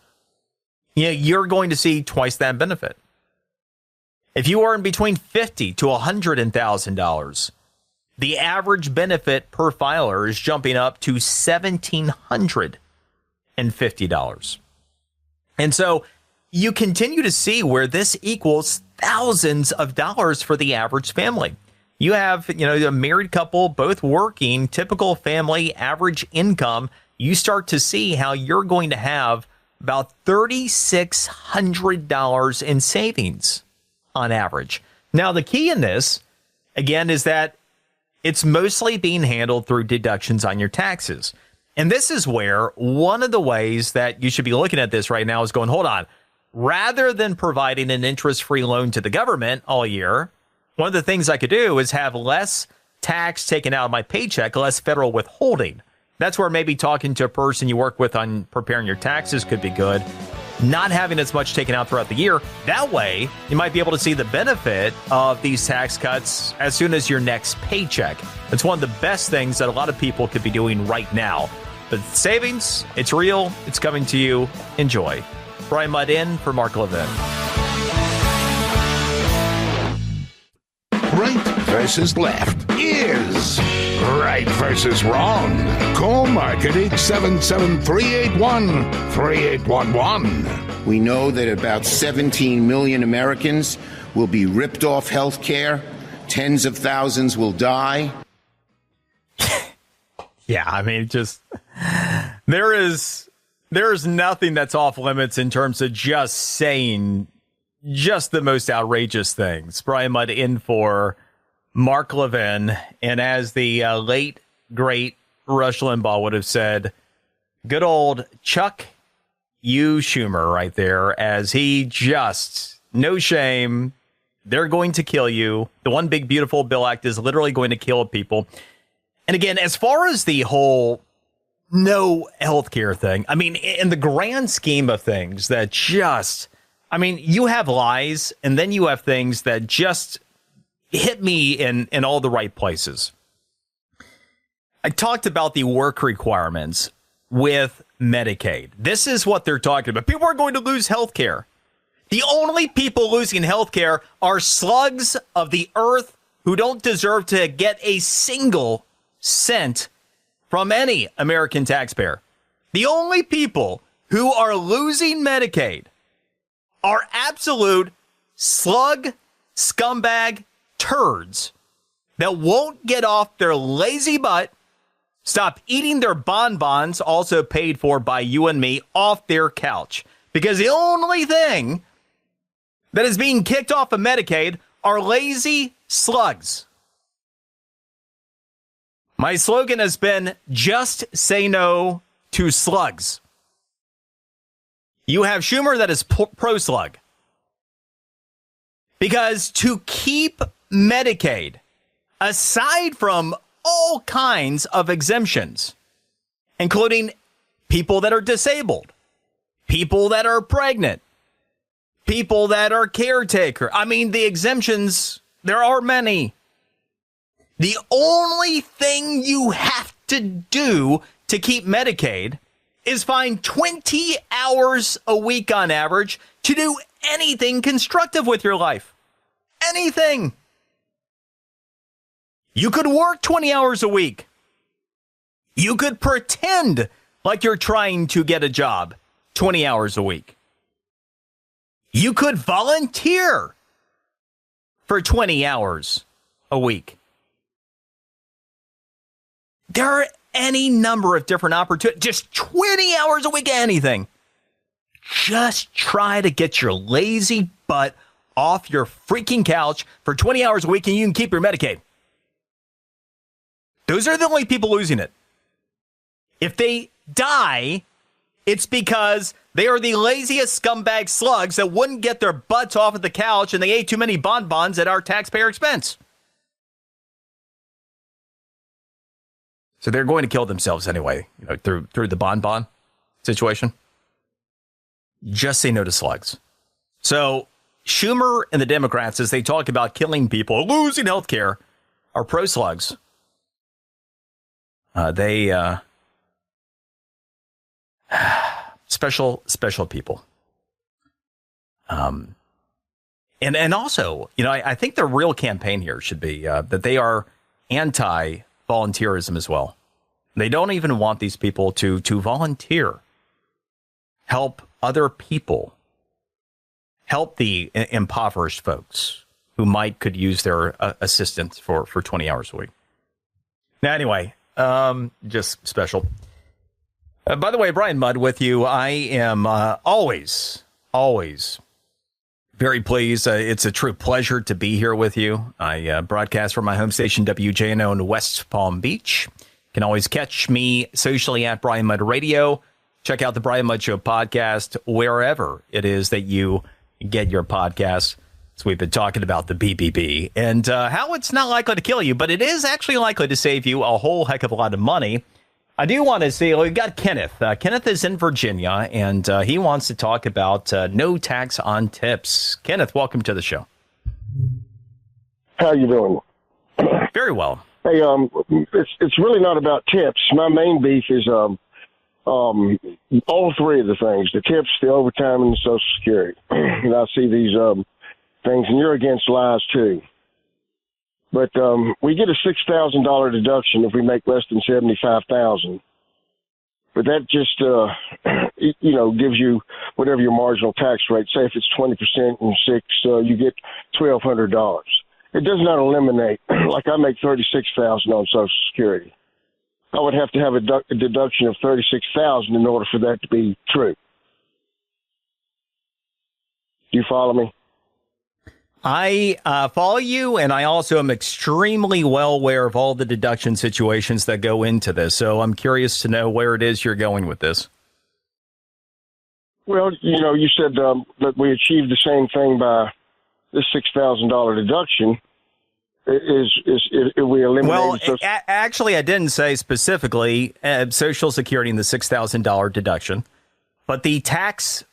you're going to see twice that benefit. If you earn between $50,000 to $100,000, the average benefit per filer is jumping up to $1,750. And so you continue to see where this equals thousands of dollars for the average family. You have, a married couple, both working, typical family, average income. You start to see how you're going to have about $3,600 in savings on average. Now, the key in this, again, is that it's mostly being handled through deductions on your taxes. And this is where one of the ways that you should be looking at this right now is going, hold on, rather than providing an interest-free loan to the government all year, one of the things I could do is have less tax taken out of my paycheck, less federal withholding. That's where maybe talking to a person you work with on preparing your taxes could be good. Not having as much taken out throughout the year. That way, you might be able to see the benefit of these tax cuts as soon as your next paycheck. It's one of the best things that a lot of people could be doing right now. But savings, it's real. It's coming to you. Enjoy. Brian Mudd in for Mark Levin. Right versus left is right versus wrong. Call Mark at 877-381-3811. We know that about 17 million Americans will be ripped off health care. Tens of thousands will die. Yeah, I mean, just there is nothing that's off limits in terms of just saying just the most outrageous things. Brian Mudd in for Mark Levin, and as the late, great Rush Limbaugh would have said, good old Chuck U. Schumer right there, as he just, no shame, they're going to kill you. The One Big Beautiful Bill Act is literally going to kill people. And again, as far as the whole no healthcare thing, I mean, in the grand scheme of things, that just, I mean, you have lies, and then you have things that just hit me in all the right places. I talked about the work requirements with Medicaid. This is what they're talking about. People are going to lose health care. The only people losing health care are slugs of the earth who don't deserve to get a single cent from any American taxpayer. The only people who are losing Medicaid are absolute slug, scumbag turds that won't get off their lazy butt, stop eating their bonbons, also paid for by you and me, off their couch. Because the only thing that is being kicked off of Medicaid are lazy slugs. My slogan has been, just say no to slugs. You have Schumer that is pro-slug. Because to keep Medicaid, aside from all kinds of exemptions, including people that are disabled, people that are pregnant, people that are caretaker. I mean, the exemptions, there are many. The only thing you have to do to keep Medicaid is find 20 hours a week on average to do anything constructive with your life. Anything. You could work 20 hours a week. You could pretend like you're trying to get a job 20 hours a week. You could volunteer for 20 hours a week. There are any number of different opportunities. Just 20 hours a week, anything. Just try to get your lazy butt off your freaking couch for 20 hours a week and you can keep your Medicaid. Those are the only people losing it. If they die, it's because they are the laziest scumbag slugs that wouldn't get their butts off of the couch and they ate too many bonbons at our taxpayer expense. So they're going to kill themselves anyway, through the bonbon situation. Just say no to slugs. So Schumer and the Democrats, as they talk about killing people, losing health care, are pro-slugs. Special people. And also, I think the real campaign here should be that they are anti-volunteerism as well. They don't even want these people to volunteer, help other people, help the impoverished folks who could use their assistance for 20 hours a week. Now, anyway, just special. By the way, Brian Mudd with you. I am always very pleased. It's a true pleasure to be here with you. I broadcast from my home station, WJNO in West Palm Beach. You can always catch me socially at Brian Mudd Radio. Check out the Brian Mudd Show podcast wherever it is that you get your podcasts. So we've been talking about the BBB and how it's not likely to kill you, but it is actually likely to save you a whole heck of a lot of money. I do want to see, we've got Kenneth. Kenneth is in Virginia, and he wants to talk about no tax on tips. Kenneth, welcome to the show. How you doing? Very well. Hey, it's really not about tips. My main beef is all three of the things: the tips, the overtime, and the Social Security. And I see these things, and you're against lies too. But we get a $6,000 deduction if we make less than $75,000. But that just, gives you whatever your marginal tax rate. Say if it's 20% and 6%, you get $1,200. It does not eliminate. Like I make $36,000 on Social Security. I would have to have a deduction of $36,000 in order for that to be true. Do you follow me? I follow you, and I also am extremely well aware of all the deduction situations that go into this. So I'm curious to know where it is you're going with this. Well, you said that we achieved the same thing by this $6,000 deduction. Is we eliminate? Well, actually, I didn't say specifically Social Security and the $6,000 deduction, but the tax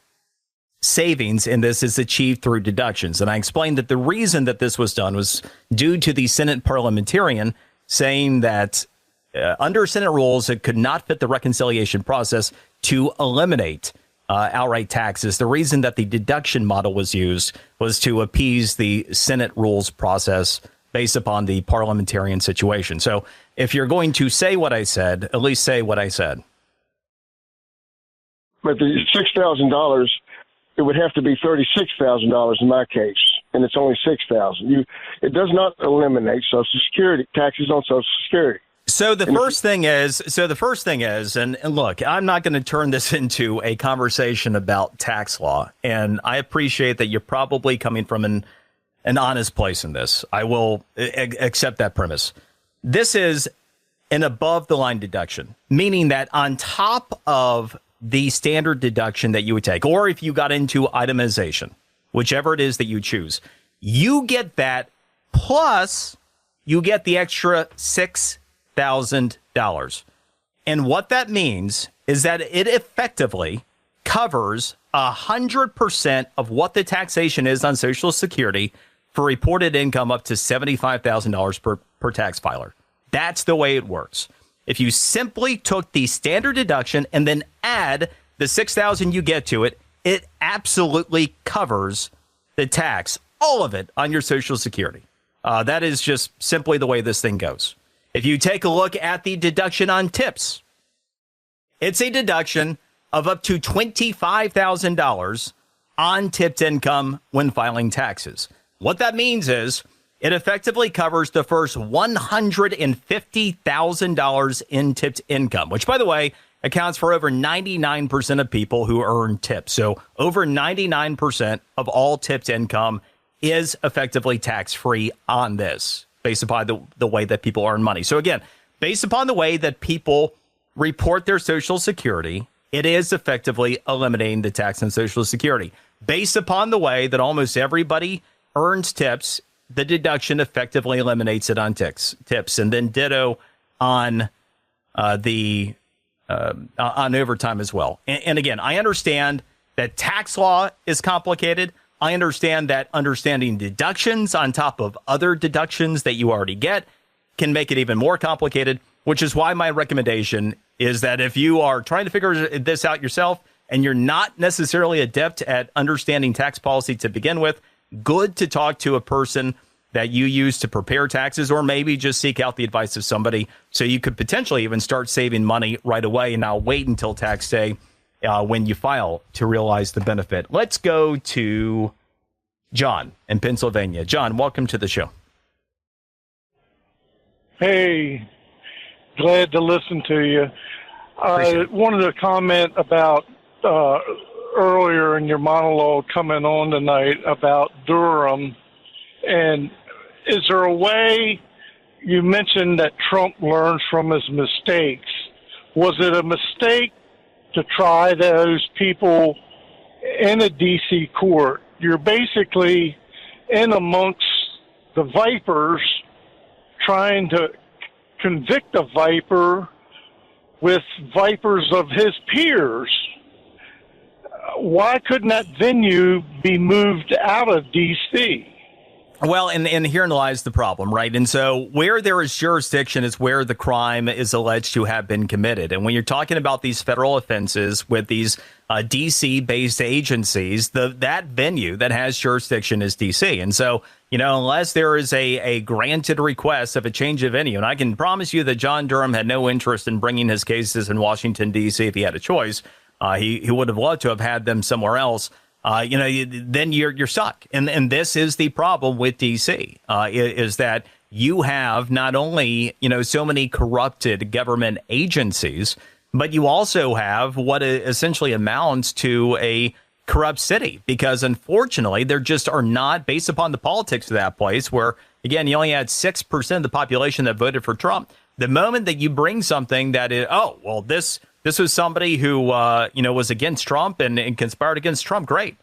savings in this is achieved through deductions. And I explained that the reason that this was done was due to the Senate parliamentarian saying that under Senate rules, it could not fit the reconciliation process to eliminate outright taxes. The reason that the deduction model was used was to appease the Senate rules process based upon the parliamentarian situation. So if you're going to say what I said, at least say what I said. But the $6,000, it would have to be $36,000 in my case, and it's only $6,000. It does not eliminate Social Security taxes on Social Security. So the first thing is, and look, I'm not going to turn this into a conversation about tax law, and I appreciate that you're probably coming from an honest place in this. I will accept that premise. This is an above the line deduction, meaning that on top of the standard deduction that you would take, or if you got into itemization, whichever it is that you choose, you get that plus you get the extra $6,000. And what that means is that it effectively covers 100% of what the taxation is on Social Security for reported income up to $75,000 per tax filer. That's the way it works. If you simply took the standard deduction and then add the $6,000 you get to it, it absolutely covers the tax, all of it, on your Social Security. That is just simply the way this thing goes. If you take a look at the deduction on tips, it's a deduction of up to $25,000 on tipped income when filing taxes. What that means is it effectively covers the first $150,000 in tipped income, which, by the way, accounts for over 99% of people who earn tips. So over 99% of all tipped income is effectively tax-free on this, based upon the way that people earn money. So again, based upon the way that people report their Social Security, it is effectively eliminating the tax on Social Security. Based upon the way that almost everybody earns tips, the deduction effectively eliminates it on tips. And then ditto on on overtime as well. And again, I understand that tax law is complicated. I understand that understanding deductions on top of other deductions that you already get can make it even more complicated, which is why my recommendation is that if you are trying to figure this out yourself and you're not necessarily adept at understanding tax policy to begin with, good to talk to a person that you use to prepare taxes, or maybe just seek out the advice of somebody so you could potentially even start saving money right away and not wait until tax day when you file to realize the benefit. Let's go to John in Pennsylvania. John, welcome to the show. Hey, glad to listen to you. I wanted to comment about earlier in your monologue coming on tonight about Durham. And is there a way, you mentioned that Trump learns from his mistakes. Was it a mistake to try those people in a D.C. court? You're basically in amongst the vipers trying to convict a viper with vipers of his peers. Why couldn't that venue be moved out of D.C.? Well, and herein lies the problem, right? And so where there is jurisdiction is where the crime is alleged to have been committed. And when you're talking about these federal offenses with these D.C.-based agencies, that venue that has jurisdiction is D.C. And so, unless there is a granted request of a change of venue, and I can promise you that John Durham had no interest in bringing his cases in Washington, D.C. if he had a choice. He would have loved to have had them somewhere else. Then you're stuck. And this is the problem with D.C., is that you have not only, so many corrupted government agencies, but you also have what essentially amounts to a corrupt city, because unfortunately, there just are not, based upon the politics of that place, where, again, you only had 6% of the population that voted for Trump. The moment that you bring something that is, this was somebody who, was against Trump and conspired against Trump. Great.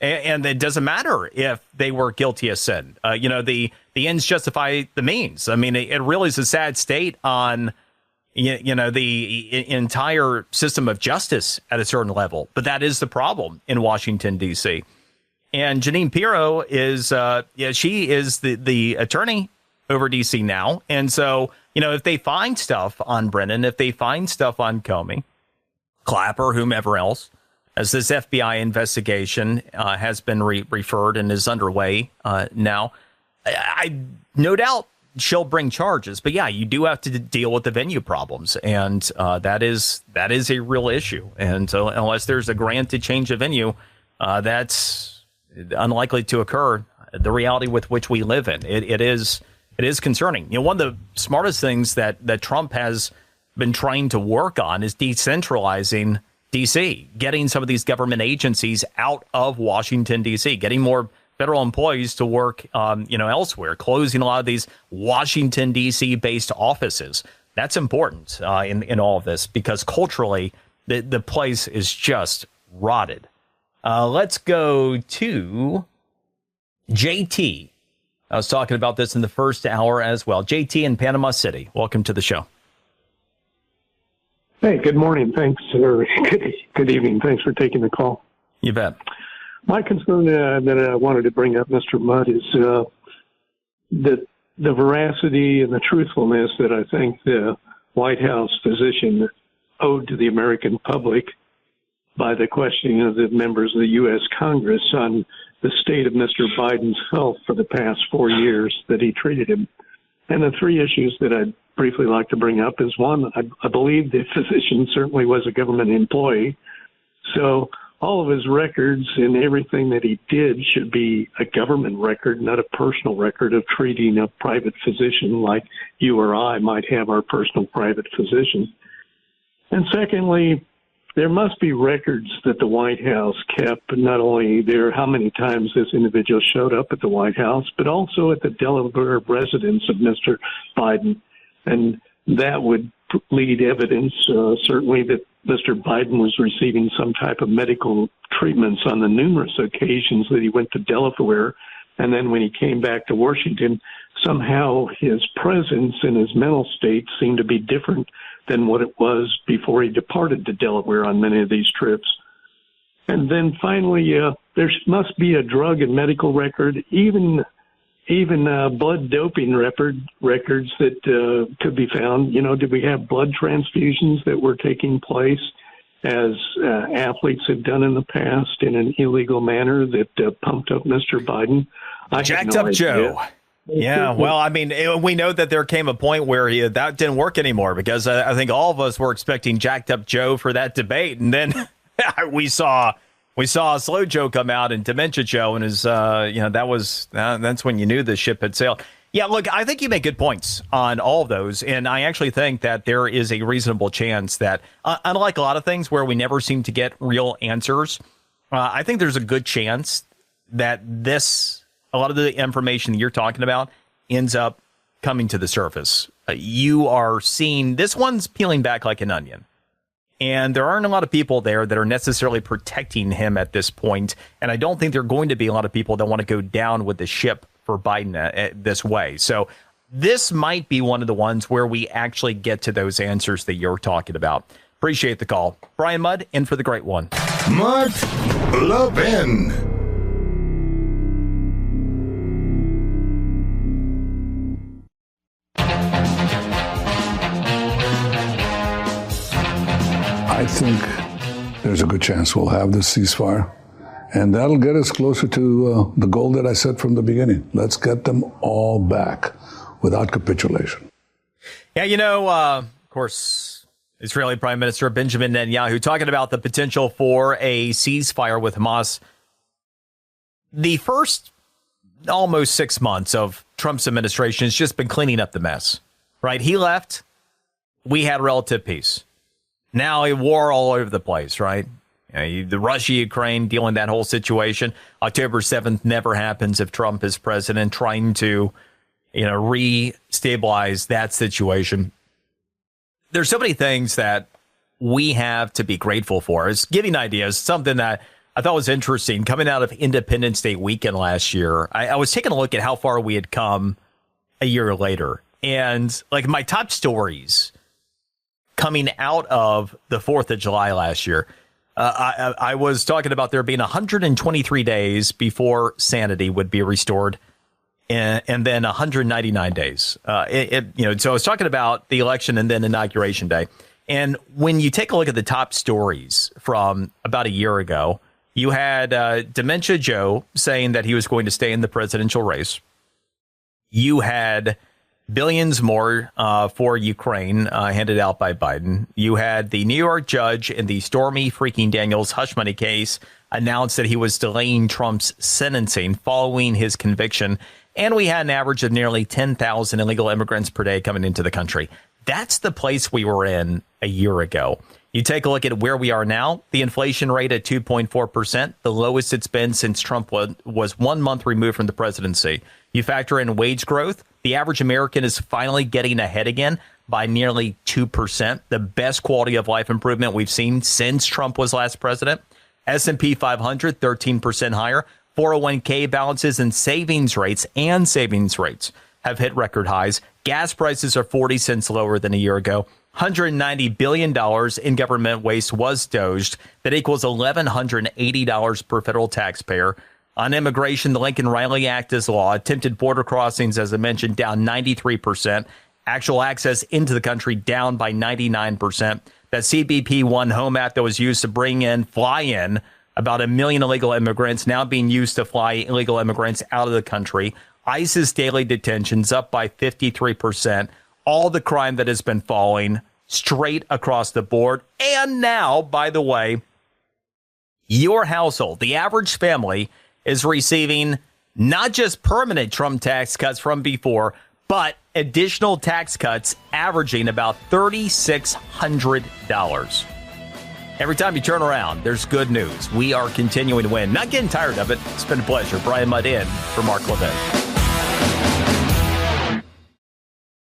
And it doesn't matter if they were guilty of sin. The ends justify the means. I mean, it really is a sad state on, the entire system of justice at a certain level. But that is the problem in Washington, D.C. And Jeanine Pirro is, she is the attorney over D.C. now. And so, if they find stuff on Brennan, if they find stuff on Comey, Clapper, whomever else, as this FBI investigation has been referred and is underway now, I no doubt she'll bring charges. But yeah, you do have to deal with the venue problems, and that is a real issue. And so, unless there's a granted change of venue, that's unlikely to occur. The reality with which we live in, it is concerning. One of the smartest things that Trump has been trying to work on is decentralizing D.C., getting some of these government agencies out of Washington, D.C., getting more federal employees to work, elsewhere, closing a lot of these Washington, D.C. based offices. That's important in all of this, because culturally, the place is just rotted. Let's go to JT. I was talking about this in the first hour as well. JT in Panama City, welcome to the show. Hey, good morning. Thanks, or good evening. Thanks for taking the call. You bet. My concern that I wanted to bring up, Mr. Mudd, is the veracity and the truthfulness that I think the White House position owed to the American public by the questioning of the members of the U.S. Congress on the state of Mr. Biden's health for the past 4 years that he treated him. And the three issues that I'd briefly like to bring up is, one, I believe the physician certainly was a government employee. So all of his records and everything that he did should be a government record, not a personal record of treating a private physician like you or I might have our personal private physician. And secondly, there must be records that the White House kept, not only there how many times this individual showed up at the White House, but also at the Delaware residence of Mr. Biden. And that would lead evidence, certainly, that Mr. Biden was receiving some type of medical treatments on the numerous occasions that he went to Delaware. And then when he came back to Washington, somehow his presence and his mental state seemed to be different than what it was before he departed to Delaware on many of these trips. And then finally, there must be a drug and medical record, even blood doping records that could be found. You know, did we have blood transfusions that were taking place as athletes have done in the past in an illegal manner that pumped up Mr. Biden? Jacked up Joe. Yeah, well, I mean, we know that there came a point where that didn't work anymore, because I think all of us were expecting Jacked Up Joe for that debate, and then we saw a Slow Joe come out and Dementia Joe, and that's when you knew the ship had sailed. Yeah, look, I think you make good points on all of those, and I actually think that there is a reasonable chance that, unlike a lot of things where we never seem to get real answers, I think there's a good chance that a lot of the information that you're talking about ends up coming to the surface. You are seeing this one's peeling back like an onion. And there aren't a lot of people there that are necessarily protecting him at this point. And I don't think there are going to be a lot of people that want to go down with the ship for Biden this way. So this might be one of the ones where we actually get to those answers that you're talking about. Appreciate the call. Brian Mudd, in for the great one. Mark Levin. I think there's a good chance we'll have this ceasefire, and that'll get us closer to the goal that I set from the beginning. Let's get them all back without capitulation. Yeah, of course, Israeli Prime Minister Benjamin Netanyahu talking about the potential for a ceasefire with Hamas. The first almost 6 months of Trump's administration has just been cleaning up the mess, right? He left. We had relative peace. Now a war all over the place, right? The Russia-Ukraine, dealing with that whole situation. October 7th never happens if Trump is president, trying to, re-stabilize that situation. There's so many things that we have to be grateful for. It's giving ideas, something that I thought was interesting. Coming out of Independence Day weekend last year, I was taking a look at how far we had come a year later. And like my top stories coming out of the 4th of July last year, I was talking about there being 123 days before sanity would be restored, and then 199 days. So I was talking about the election and then Inauguration Day. And when you take a look at the top stories from about a year ago, you had Dementia Joe saying that he was going to stay in the presidential race. You had billions more for Ukraine handed out by Biden. You had the New York judge in the Stormy freaking Daniels hush money case announced that he was delaying Trump's sentencing following his conviction. And we had an average of nearly 10,000 illegal immigrants per day coming into the country. That's the place we were in a year ago. You take a look at where we are now, the inflation rate at 2.4%, the lowest it's been since Trump was 1 month removed from the presidency. You factor in wage growth, the average American is finally getting ahead again by nearly 2%, the best quality of life improvement we've seen since Trump was last president. S&P 500, 13% higher. 401k balances and savings rates have hit record highs. Gas prices are 40 cents lower than a year ago. $190 billion in government waste was doged. That equals $1,180 per federal taxpayer. On immigration, the Lincoln-Riley Act is law. Attempted border crossings, as I mentioned, down 93%. Actual access into the country down by 99%. That CBP One Home app that was used to fly in about 1 million illegal immigrants, now being used to fly illegal immigrants out of the country. ICE's daily detentions up by 53%. All the crime that has been falling straight across the board. And now, by the way, your household, the average family, is receiving not just permanent Trump tax cuts from before, but additional tax cuts averaging about $3,600. Every time you turn around, there's good news. We are continuing to win. Not getting tired of it. It's been a pleasure. Brian Mudd in for Mark Levin.